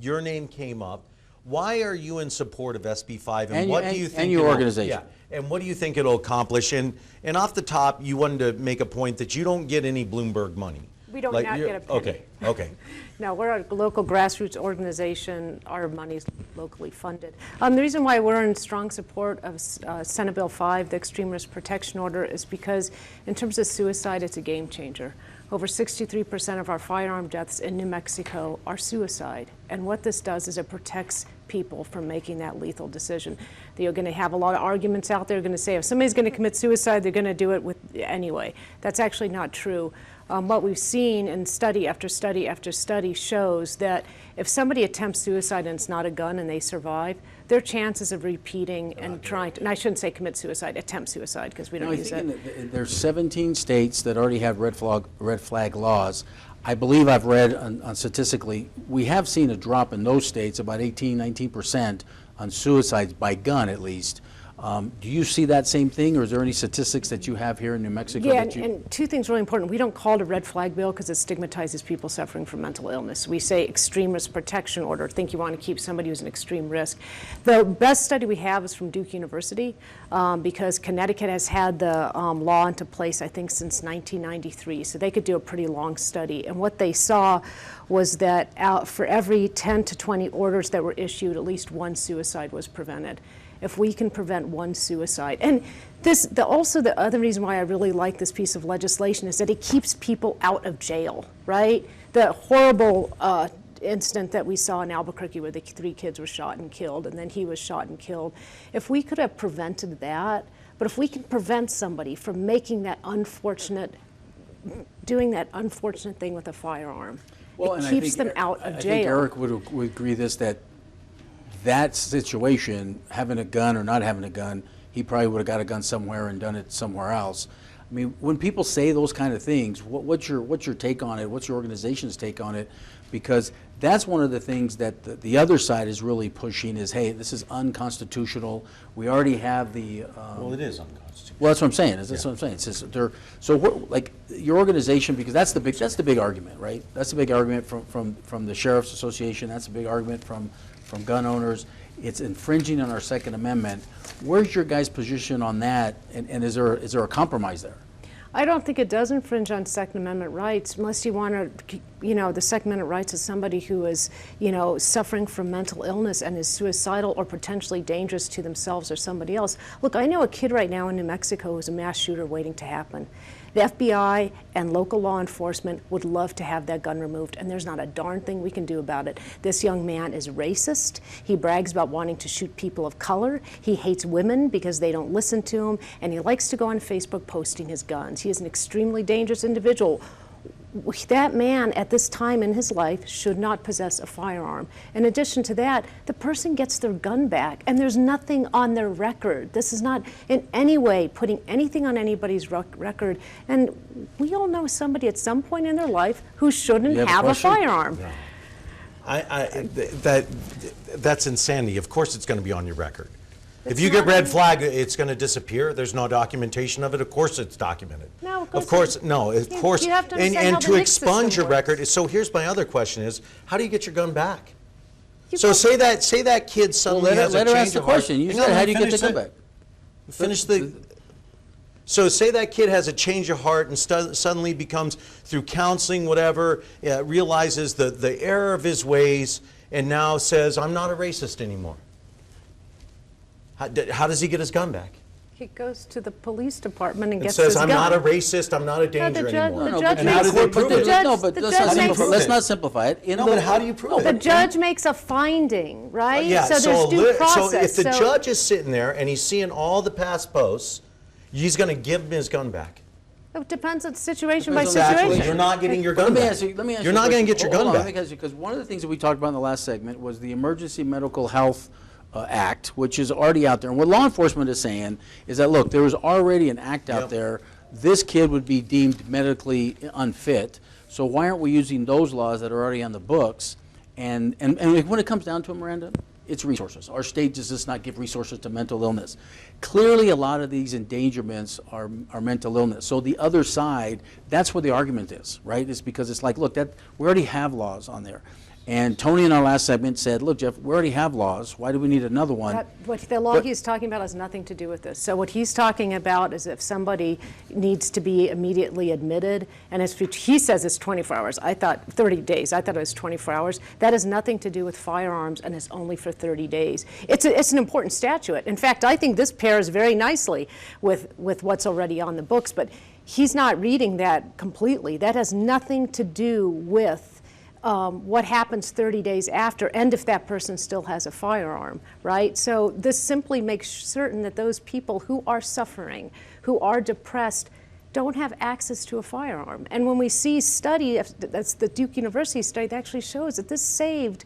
your name came up. Why are you in support of SB5, And what you- do you and think your it'll- organization. Yeah, and what do you think it'll accomplish? And off the top, you wanted to make a point that you don't get any Bloomberg money. We don't Like, not you're- get a penny. Okay, okay. No, we're a local grassroots organization. Our money's locally funded. The reason why we're in strong support of Senate Bill 5, the Extreme Risk Protection Order, is because in terms of suicide, it's a game changer. Over 63% of our firearm deaths in New Mexico are suicide. And what this does is it protects people from making that lethal decision. You're going to have a lot of arguments out there. Going to say if somebody's going to commit suicide, they're going to do it anyway. That's actually not true. What we've seen in study after study after study shows that if somebody attempts suicide and it's not a gun and they survive, their chances of repeating and trying to, and I shouldn't say commit suicide, attempt suicide, because we don't use that. There's 17 states that already have red flag laws. I believe I've read on statistically, we have seen a drop in those states, about 19% on suicides by gun at least. Do you see that same thing, or is there any statistics that you have here in New Mexico? Yeah, that you... and two things really important. We don't call it a red flag bill because it stigmatizes people suffering from mental illness. We say extreme risk protection order. Think you want to keep somebody who's an extreme risk. The best study we have is from Duke University because Connecticut has had the law into place, I think, since 1993. So they could do a pretty long study. And what they saw was that for every 10 to 20 orders that were issued, at least one suicide was prevented. If we can prevent one suicide. And also the other reason why I really like this piece of legislation is that it keeps people out of jail, right? The horrible incident that we saw in Albuquerque where the 3 kids were shot and killed, and then he was shot and killed. If we could have prevented that, but if we can prevent somebody from making doing that unfortunate thing with a firearm, it keeps them out of jail. I think Eric would agree that situation, having a gun or not having a gun, he probably would have got a gun somewhere and done it somewhere else. I mean, when people say those kind of things, what's your take on it? What's your organization's take on it? Because that's one of the things that the other side is really pushing is, hey, this is unconstitutional. We already have the... well, it is unconstitutional. Well, that's what I'm saying. That's what I'm saying. It's just like your organization, because that's the big argument, right? That's the big argument from the Sheriff's Association. That's a big argument from gun owners. It's infringing on our Second Amendment. Where's your guys' position on that, and is there a compromise there? I don't think it does infringe on Second Amendment rights, unless you want to, the Second Amendment rights of somebody who is, suffering from mental illness and is suicidal or potentially dangerous to themselves or somebody else. Look, I know a kid right now in New Mexico who's a mass shooter waiting to happen. The FBI and local law enforcement would love to have that gun removed, and there's not a darn thing we can do about it. This young man is racist. He brags about wanting to shoot people of color. He hates women because they don't listen to him, and he likes to go on Facebook posting his guns. He is an extremely dangerous individual. That man at this time in his life should not possess a firearm. In addition to that, the person gets their gun back and there's nothing on their record. This is not in any way putting anything on anybody's record. And we all know somebody at some point in their life who shouldn't have a firearm. No. That's insanity. Of course it's going to be on your record. If you get red flag, it's going to disappear. There's no documentation of it. Of course it's documented. No, of course, no, of course. You have to understand and how to the NICS expunge system your works. record, so here's my other question is, how do you get your gun back? So say that kid suddenly has a change of heart. Let her ask the question. You said, how do you get the gun back? Finish the... So say that kid has a change of heart and suddenly becomes, through counseling, whatever, realizes the error of his ways and now says, I'm not a racist anymore. How does he get his gun back? He goes to the police department and It gets says, his I'm gun. not a racist, I'm not a danger anymore. The judge and how do they prove it? Let's not simplify it. But how do you prove The it? judge makes a finding, right? Yeah, so there's due process. So if the judge is sitting there and he's seeing all the past posts, he's going to give him his gun back. It depends on situation Depends by on the situation. situation. You're not getting your gun back. Let me ask You're you not going to get your gun back. Because one of the things that we talked about in the last segment was the Emergency Medical Health Act, which is already out there. And what law enforcement is saying is that, look, there was already an act out there. This kid would be deemed medically unfit. So why aren't we using those laws that are already on the books? And when it comes down to it, Miranda, it's resources. Our state does not give resources to mental illness. Clearly, a lot of these endangerments are mental illness. So the other side, that's where the argument is, right? It's because it's like, look, we already have laws on there. And Tony in our last segment said, look, Jeff, we already have laws. Why do we need another one? What the law he's talking about has nothing to do with this. So what he's talking about is if somebody needs to be immediately admitted, and he says it's 24 hours. I thought 30 days. I thought it was 24 hours. That has nothing to do with firearms and is only for 30 days. It's an important statute. In fact, I think this pairs very nicely with what's already on the books, but he's not reading that completely. That has nothing to do with what happens 30 days after, and if that person still has a firearm, right? So this simply makes certain that those people who are suffering, who are depressed, don't have access to a firearm. And when we see study, that's the Duke University study, that actually shows that this saved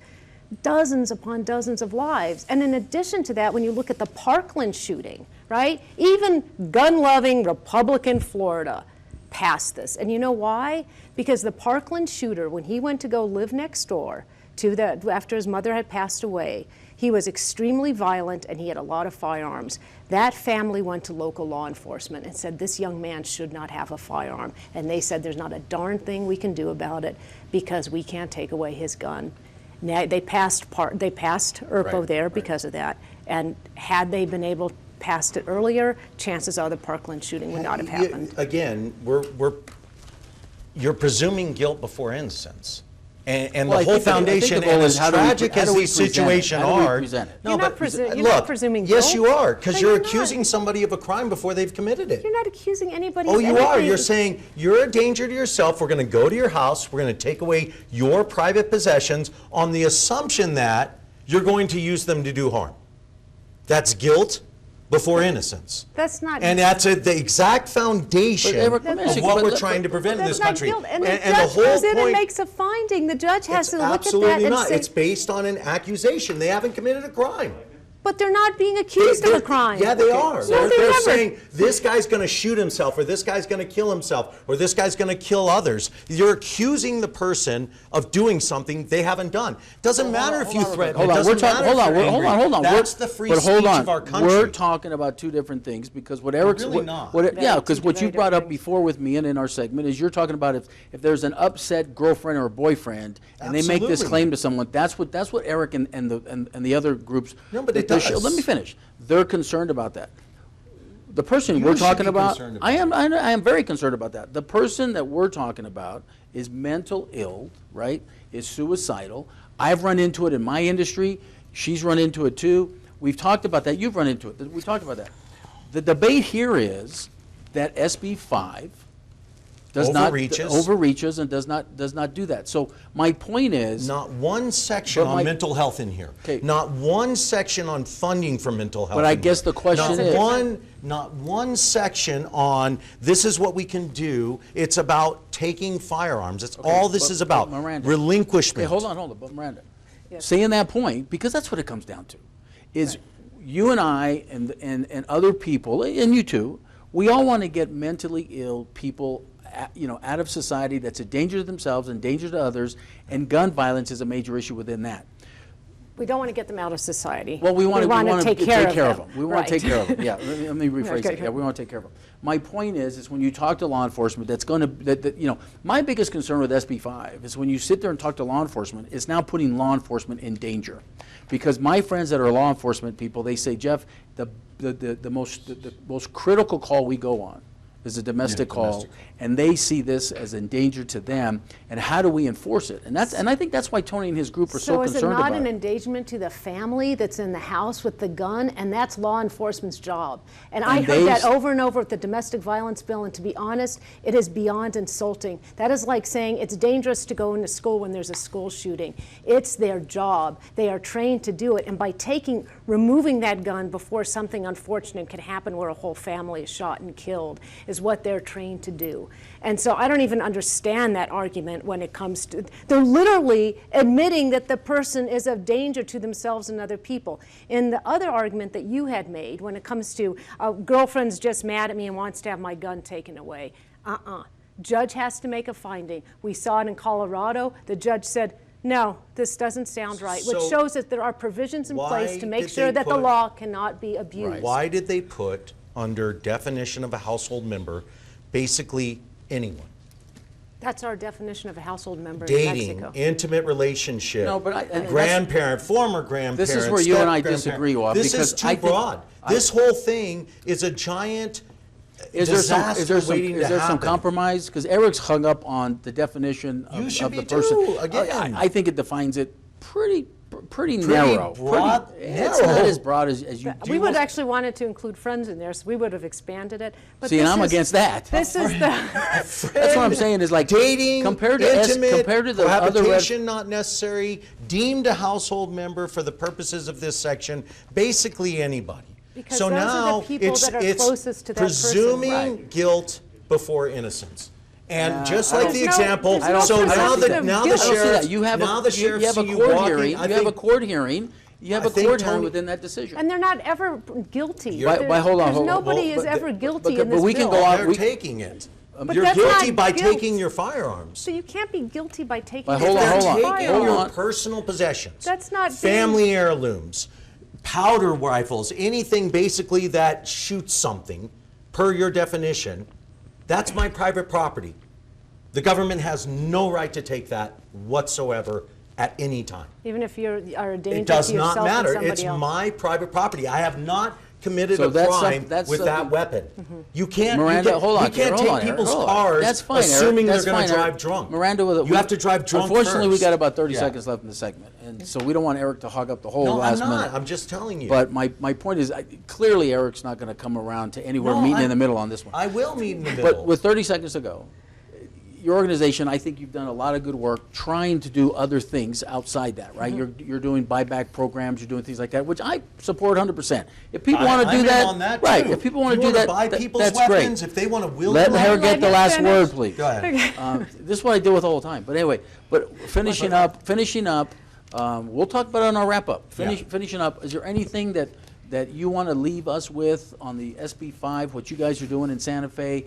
dozens upon dozens of lives. And in addition to that, when you look at the Parkland shooting, right? Even gun-loving Republican Florida passed this. And you know why? Because the Parkland shooter, when he went to go live next door to after his mother had passed away, he was extremely violent and he had a lot of firearms. That family went to local law enforcement and said, this young man should not have a firearm. And they said, there's not a darn thing we can do about it because we can't take away his gun. Now, they passed ERPO there because of that. And had they been able passed it earlier, chances are the Parkland shooting would not have happened. Again, you're presuming guilt before innocence. And Well, the I whole think the- I think foundation, the goal and is as how do we- tragic how as do we these present it? situations How do we are, present it? You're not look, presuming yes, guilt. you are, because No, you're you're not. accusing somebody of a crime before they've committed it. You're not accusing anybody Oh, of you are. anything. You're saying you're a danger to yourself. We're going to go to your house. We're going to take away your private possessions on the assumption that you're going to use them to do harm. That's guilt before innocence. That's not. And that's the exact foundation But, of what we're trying to prevent in That's this not country. guilt. And the the judge whole goes in and point, makes a finding. The judge has it's to look at that absolutely and not. say, It's based on an accusation. They haven't committed a crime. but they're not being accused of a crime. Yeah, they are. No, They're never. saying this guy's going to shoot himself, or this guy's going to kill himself, or this guy's going to kill others. You're accusing the person of doing something they haven't done. Doesn't matter if you threaten. Hold on, It doesn't matter if you're angry. hold on. That's the free but hold speech on. of our country. We're talking about two different things because what Eric's really not. yeah, because two what you very brought up different things. before with me and in our segment is you're talking about if there's an upset girlfriend or boyfriend and they make this Absolutely. claim to someone, that's what Eric and the other groups. No, but it they're does. Let me finish. They're concerned about that. The person You we're should talking be about, concerned I am very concerned about that. The person that we're talking about is mental ill, right? Is suicidal. I've run into it in my industry. She's run into it too. We've talked about that. You've run into it. We talked about that. The debate here is that SB 5 overreaches and does not do that. So my point is, Not one section But on mental health in here. Okay. Not one section on funding for mental health. But I in guess here. the question not is- not one section on this is what we can do. It's about taking firearms. It's all this is about. Miranda. Relinquishment. Okay, hold on. But Miranda, saying that point, because that's what it comes down to, is you and I and other people, and you too, we all want to get mentally ill people out of society that's a danger to themselves and danger to others, and gun violence is a major issue within that. We don't want to get them out of society. Well, we want to take care of them. We want Right. to take care of them. Yeah, let me rephrase Okay. it. Yeah, we want to take care of them. My point is when you talk to law enforcement, that's going to, my biggest concern with SB 5 is when you sit there and talk to law enforcement, it's now putting law enforcement in danger. Because my friends that are law enforcement people, they say, Jeff, the most critical call we go on is a domestic call, and they see this as a danger to them, and how do we enforce it? And I think that's why Tony and his group are so is it concerned about not an it. endangerment to the family that's in the house with the gun? And that's law enforcement's job. And I And heard they- that over and over with the domestic violence bill, and to be honest, it is beyond insulting. That is like saying it's dangerous to go into school when there's a school shooting. It's their job. They are trained to do it, and by removing that gun before something unfortunate can happen where a whole family is shot and killed is what they're trained to do. And so I don't even understand that argument when it comes to, they're literally admitting that the person is of danger to themselves and other people. In the other argument that you had made when it comes to girlfriend's just mad at me and wants to have my gun taken away. Judge has to make a finding. We saw it in Colorado. The judge said, no, this doesn't sound right, which So shows that there are provisions in place why to make did sure they that the put- law cannot be abused. Why did they put under definition of a household member basically anyone? That's our definition of a household member in Dating, Mexico. intimate relationship, No, but and grandparent, former grandparent. This is where you and I step-grandparent. disagree, Rob, This because is too I think- broad. This whole thing is a giant disaster waiting to is there some happen. compromise? Because Eric's hung up on the definition You of should the be person. too, again. I think it defines it pretty narrow. broad, It's not narrow. as broad as you. We would actually want it to include friends in there, so we would have expanded it. But See, and this I'm is- against that. This is the. That's what I'm saying is like Dating, compared to intimate, compared to the other cohabitation not necessary, deemed a household member for the purposes of this section, basically anybody. Because so those are the now people it's, that are it's closest to that person. presuming Right. guilt before innocence. And just I like don't- the There's no- example, there's no so now presumption the of now guilt. the I don't see sheriff that. You have now a the sheriff you have a see court you walking, hearing. I You have a think- court hearing. You have I a think court hearing Tony- within that decision. And they're not ever guilty. Hold on, hold on. Nobody is Well, but ever the- guilty but in this we can bill. go on- They're taking it. But You're that's guilty not by guilt. taking your firearms. So you can't be guilty by taking But your hold on, They're hold on. taking Hold your on. personal possessions. That's not being- family heirlooms, powder rifles, anything basically that shoots something, per your definition. That's my private property. The government has no right to take that whatsoever at any time. Even if you are a danger It does to yourself not matter. and somebody It's else. my private property. I have not committed So a that's crime that's with something- that weapon. You can't. Miranda, you hold on. You can't Hold take on, Eric, people's hold on. cars That's fine, Eric. assuming That's they're going to fine, drive Eric. drunk. Miranda, you have to drive drunk Unfortunately, we first. got about 30 Yeah. seconds left in the segment, and so we don't want Eric to hog up the whole No, I'm last not. minute. I'm just telling you. But my point is, clearly Eric's not going to come around to anywhere No, meeting in the I- middle on this one. I will meet in the middle. But with 30 seconds to go, your organization, I think you've done a lot of good work trying to do other things outside that, right? You're doing buyback programs, you're doing things like that, which I support 100%. If people want to do I'm in that, on that right? too. If people want You to do wanna that, buy people's that's weapons, great. if they want to will Let them her out. get the him last finish. word, please. Go ahead. This is what I deal with all the time. But anyway, finishing up. We'll talk about it on our wrap up. Finishing up. Is there anything that you want to leave us with on the SB5? What you guys are doing in Santa Fe?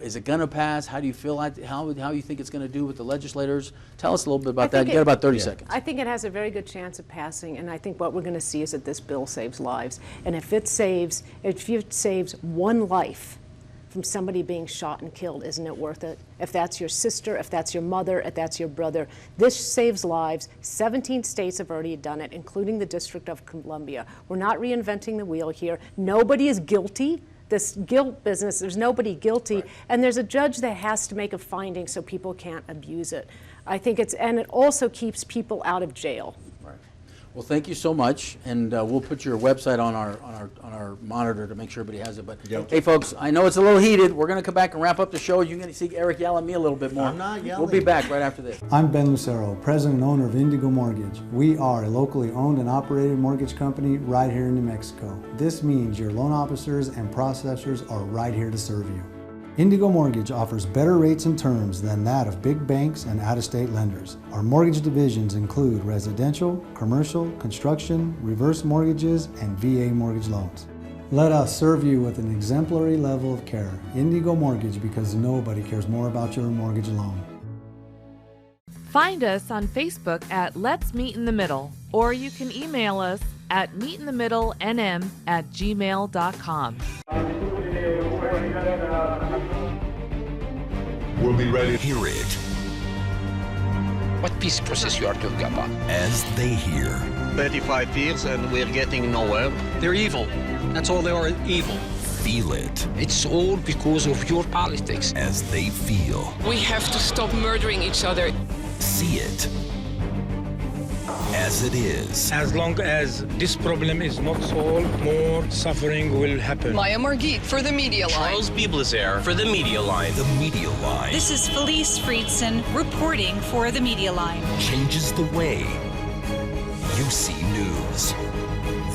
Is it going to pass? How do you feel? How you think it's going to do with the legislators? Tell us a little bit about that. You got about 30 seconds. I think it has a very good chance of passing, and I think what we're going to see is that this bill saves lives. And if it saves one life from somebody being shot and killed, isn't it worth it? If that's your sister, if that's your mother, if that's your brother, this saves lives. 17 states have already done it, including the District of Columbia. We're not reinventing the wheel here. Nobody is guilty. This guilt business, there's nobody guilty, and there's a judge that has to make a finding so people can't abuse it. I think and it also keeps people out of jail. Right. Well, thank you so much, and we'll put your website on our monitor to make sure everybody has it. But hey, folks, I know it's a little heated. We're going to come back and wrap up the show. You're going to see Eric yell at me a little bit more. I'm not yelling. We'll be back right after this. I'm Ben Lucero, president and owner of Indigo Mortgage. We are a locally owned and operated mortgage company right here in New Mexico. This means your loan officers and processors are right here to serve you. Indigo Mortgage offers better rates and terms than that of big banks and out-of-state lenders. Our mortgage divisions include residential, commercial, construction, reverse mortgages, and VA mortgage loans. Let us serve you with an exemplary level of care. Indigo Mortgage, because nobody cares more about your mortgage loan. Find us on Facebook at Let's Meet in the Middle, or you can email us at meetinthemiddlenm@gmail.com. We'll be ready. Hear it What peace process you are talking about? as they hear. 35 years and we're getting nowhere. They're evil. That's all they are, evil. Feel it It's all because of your politics. as they feel. We have to stop murdering each other. See it as it is. As long as this problem is not solved, more suffering will happen. Maya Margit for the Media Line. Charles Biblazaire for the Media Line. The Media Line This is Felice Friedson reporting for the Media Line. changes the way you see news.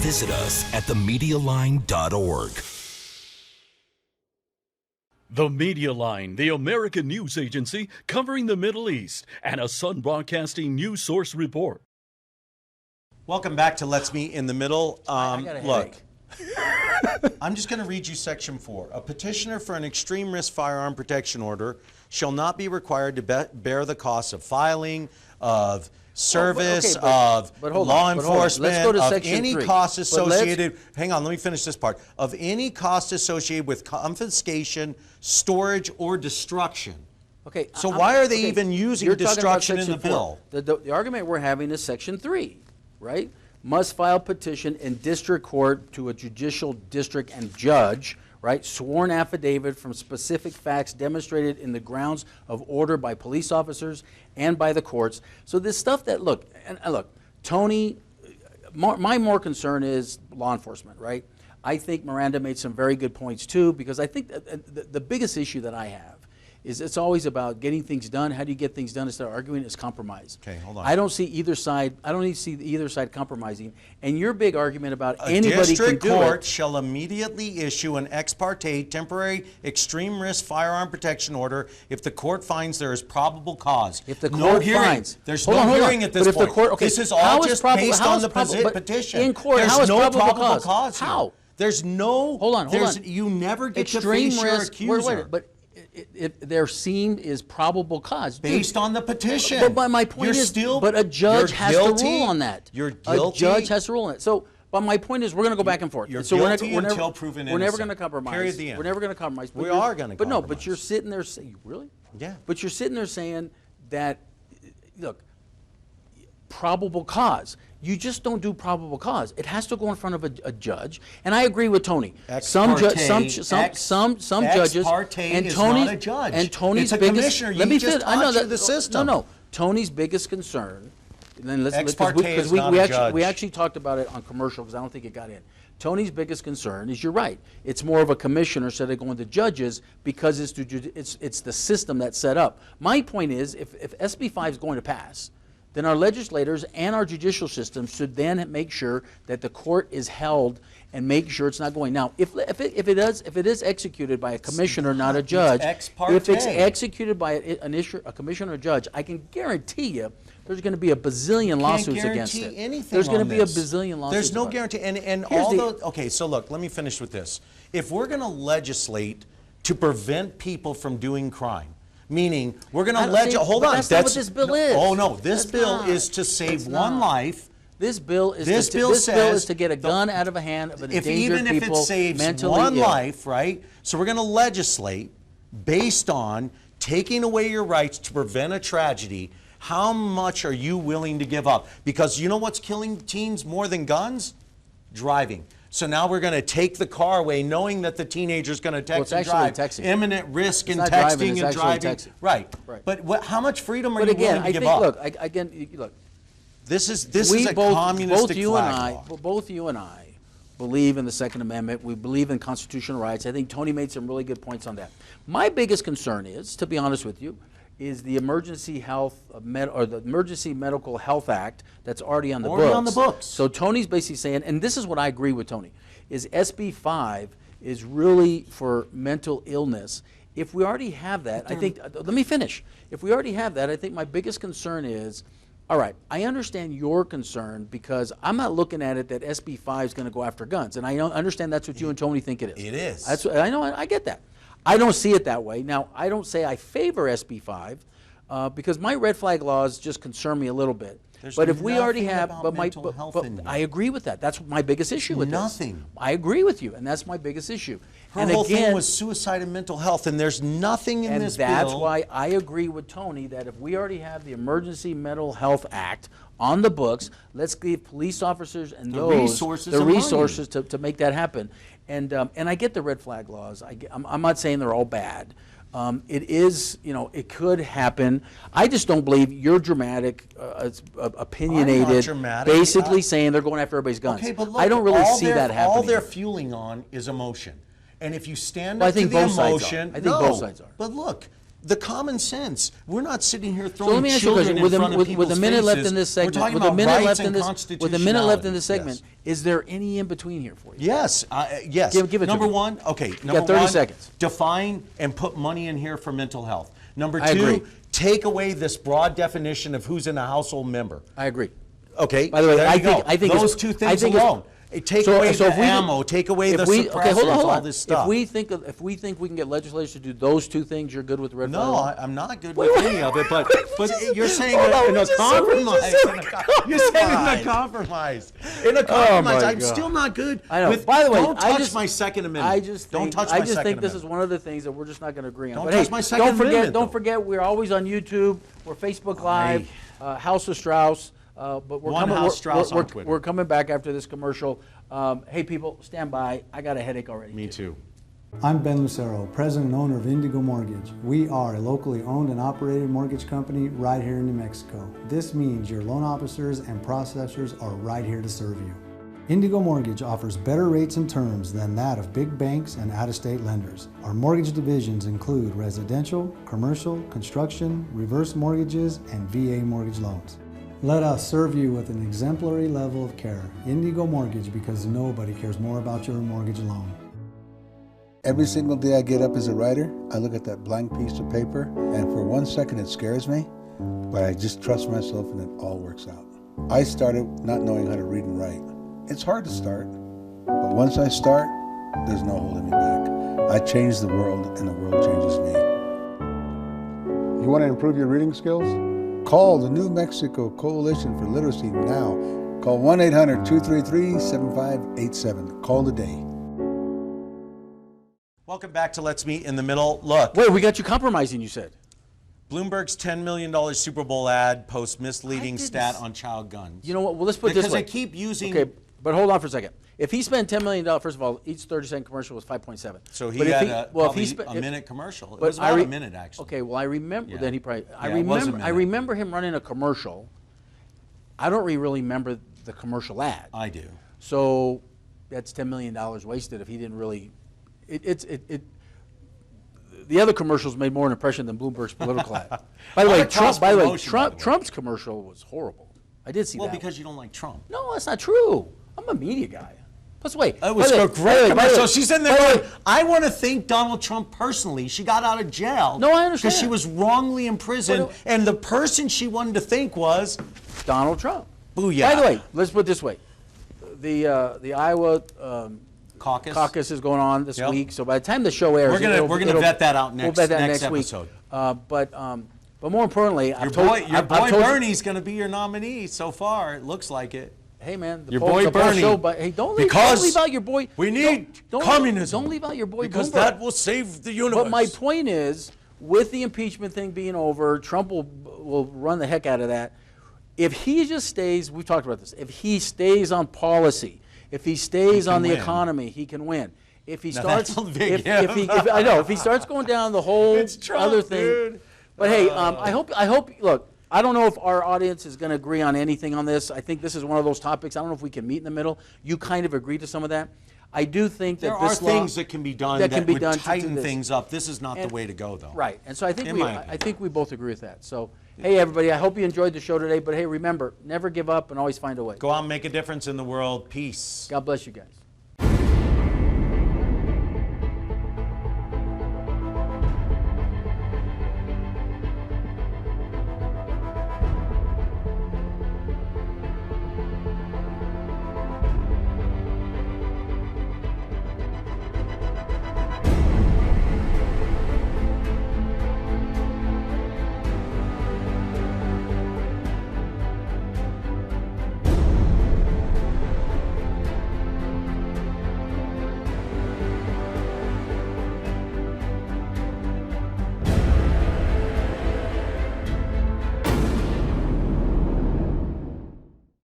Visit us at themedialine.org. The Media Line, the American news agency covering the Middle East, and a Sun Broadcasting news source report. Welcome back to Let's Meet in the Middle. I got a Look, headache. I'm just going to read you Section 4. A petitioner for an extreme risk firearm protection order shall not be required to bear the costs of filing, of service, of but hold law on, but hold on. enforcement, Let's go to of Section any 3. costs But let's- associated, hang on, let me finish this part, of any cost associated with confiscation, storage, or destruction Okay. So why are they even using you're talking about destruction in the Section 4. bill? The argument we're having is Section 3, right? Must file petition in district court to a judicial district and judge, right? Sworn affidavit from specific facts demonstrated in the grounds of order by police officers and by the courts. So this stuff that, look, Tony, my more concern is law enforcement, right? I think Miranda made some very good points too, because I think the biggest issue that I have is it's always about getting things done. How do you get things done instead of arguing? It's compromise. Okay, hold on. I don't see either side. I don't need to see either side compromising. And your big argument about A anybody can district do court it. shall immediately issue an ex parte temporary extreme risk firearm protection order if the court finds there is probable cause. If the no court hearing. finds, There's hold no on, hearing at this but if point. the court, okay, this is all just based on the petition. In court, there's how is no probable cause. How? Here. There's no. Hold on. You never get extreme to face your risk. accuser. But if there seemed is probable cause based on the petition. But my point You're is, still, but a judge has guilty. to rule on that. You're guilty. A judge has to rule on it. So, but my point is, we're going to go back and forth. You're so guilty we're never, until proven innocent. We're never going to compromise. Period, the end. We're never going to compromise. We are going to But no, compromise. but you're sitting there saying, really? Yeah. But you're sitting there saying that, look, probable cause. You just don't do probable cause. It has to go in front of a judge. And I agree with Tony. Some judges and Tony's it's a biggest. commissioner. Let me just I know taught you that the system. No. Tony's biggest concern. Then let's Ex parte is not we a actually judge. we actually talked about it on commercial because I don't think it got in. Tony's biggest concern is you're right. It's more of a commissioner instead of going to judges because it's the system that's set up. My point is if SB 5 is going to pass, then our legislators and our judicial system should then make sure that the court is held and make sure it's not going. Now, if it is executed by a commissioner, not a judge, if it's executed by a commissioner or judge, I can guarantee you there's going to be a bazillion lawsuits against it. There's going to be a bazillion lawsuits. There's no guarantee. And all those. Okay, so look, let me finish with this. If we're going to legislate to prevent people from doing crime, meaning we're going to legislate. Hold on, that's not what this bill is. Oh no, this bill is to save one life. This bill is to get a gun out of the hand of an endangered people. Even if it saves one life, right? So we're going to legislate based on taking away your rights to prevent a tragedy. How much are you willing to give up? Because you know what's killing teens more than guns? Driving. So now we're going to take the car away, knowing that the teenager's going to text and drive. Texting. Imminent risk in texting texting and driving. Texting. Right. But how much freedom are you willing to give up? Look. This is a communistic flag law. Both you and I believe in the Second Amendment. We believe in constitutional rights. I think Tony made some really good points on that. My biggest concern is, to be honest with you, is the Emergency Medical Health Act that's already on the books. So Tony's basically saying, and this is what I agree with Tony, is SB 5 is really for mental illness. If we already have that, I think, let me finish. If we already have that, I think my biggest concern is, all right, I understand your concern because I'm not looking at it that SB 5 is going to go after guns. And I understand that's what you and Tony think it is. It is. I know, I get that. I don't see it that way. Now, I don't say I favor SB 5 because my red flag laws just concern me a little bit. But if we already have, I agree with that. That's my biggest issue with this. I agree with you, and that's my biggest issue. Her whole thing was suicide and mental health, and there's nothing in this bill. And that's why I agree with Tony that if we already have the Emergency Mental Health Act on the books, let's give police officers and the resources to make that happen. And I get the red flag laws. I'm not saying they're all bad. It is, it could happen. I just don't believe you're dramatic, opinionated, I'm not dramatic. Basically saying they're going after everybody's guns. Okay, but look, I don't really see that happening. All they're fueling on is emotion. And if you stand up to the emotion, I think both sides are. But look, the common sense. We're not sitting here throwing let me ask you a question. With a minute left in this segment, with a minute left in this segment, is there any in between here for you? Yes, yes. Give it number to me. one, okay. You got 30 seconds. Define and put money in here for mental health. Number two, take away this broad definition of who's in a household member. I agree. Okay. By the way, I think those two things alone. Take away the ammo, take away the suppressors, all this stuff. If we think we can get legislators to do those two things, you're good with the red flag law? No, I'm not good with any of it, but you're saying in a compromise. You're saying in a compromise. In a compromise, I'm still not good. I know. By the way, don't touch my Second Amendment. I just think this is one of the things that we're just not going to agree on. Don't touch my Second Amendment. Don't forget, we're always on YouTube. We're Facebook Live, House of Strauss. But we're coming back after this commercial. Hey, people, stand by. I got a headache already. Me too. I'm Ben Lucero, president and owner of Indigo Mortgage. We are a locally owned and operated mortgage company right here in New Mexico. This means your loan officers and processors are right here to serve you. Indigo Mortgage offers better rates and terms than that of big banks and out-of-state lenders. Our mortgage divisions include residential, commercial, construction, reverse mortgages, and VA mortgage loans. Let us serve you with an exemplary level of care. Indigo Mortgage, because nobody cares more about your mortgage loan. Every single day I get up as a writer, I look at that blank piece of paper, and for 1 second it scares me, but I just trust myself and it all works out. I started not knowing how to read and write. It's hard to start, but once I start, there's no holding me back. I change the world and the world changes me. You want to improve your reading skills? Call the New Mexico Coalition for Literacy now. Call 1-800-233-7587. Call today. Welcome back to Let's Meet in the Middle. Look. Wait, we got you compromising, you said. Bloomberg's $10 million Super Bowl ad posts misleading stat on child guns. You know what? Well, let's put it this way. Because they keep using... Okay, but hold on for a second. If he spent $10 million, first of all, each 30-second commercial was 5.7. So he had a minute commercial. It was about a minute, actually. Okay, well, I remember then he probably. Yeah, I remember him running a commercial. I don't really remember the commercial ad. I do. So that's $10 million wasted if he didn't really. The other commercials made more an impression than Bloomberg's political ad. By the way, Trump's commercial was horrible. I did see that. Well, because you don't like Trump. No, that's not true. I'm a media guy. Plus, wait. It was a great commercial. She's in there going, I want to thank Donald Trump personally. She got out of jail. No, I understand. Because she was wrongly imprisoned, and the person she wanted to thank was Donald Trump. Booyah. By the way, let's put it this way. The Iowa caucus is going on this week, so by the time the show airs, we're gonna vet that out next episode. But more importantly, your boy Bernie's going to be your nominee so far. It looks like it. Hey man, your boy Bernie. Hey, don't leave out your boy. We need communism. Don't leave out your boy because Bloomberg. That will save the universe. But my point is, with the impeachment thing being over, Trump will run the heck out of that. If he just stays, we've talked about this. If he stays on policy, if he stays on the economy, he can win. If he starts, if he starts going down the whole other thing. Dude. But hey, I hope. Look. I don't know if our audience is going to agree on anything on this. I think this is one of those topics. I don't know if we can meet in the middle. You kind of agree to some of that. I do think that there are things that can be done that would tighten things up. This is not the way to go, though. Right, and so I think we both agree with that. So, hey, everybody, I hope you enjoyed the show today. But hey, remember, never give up and always find a way. Go out and make a difference in the world. Peace. God bless you guys.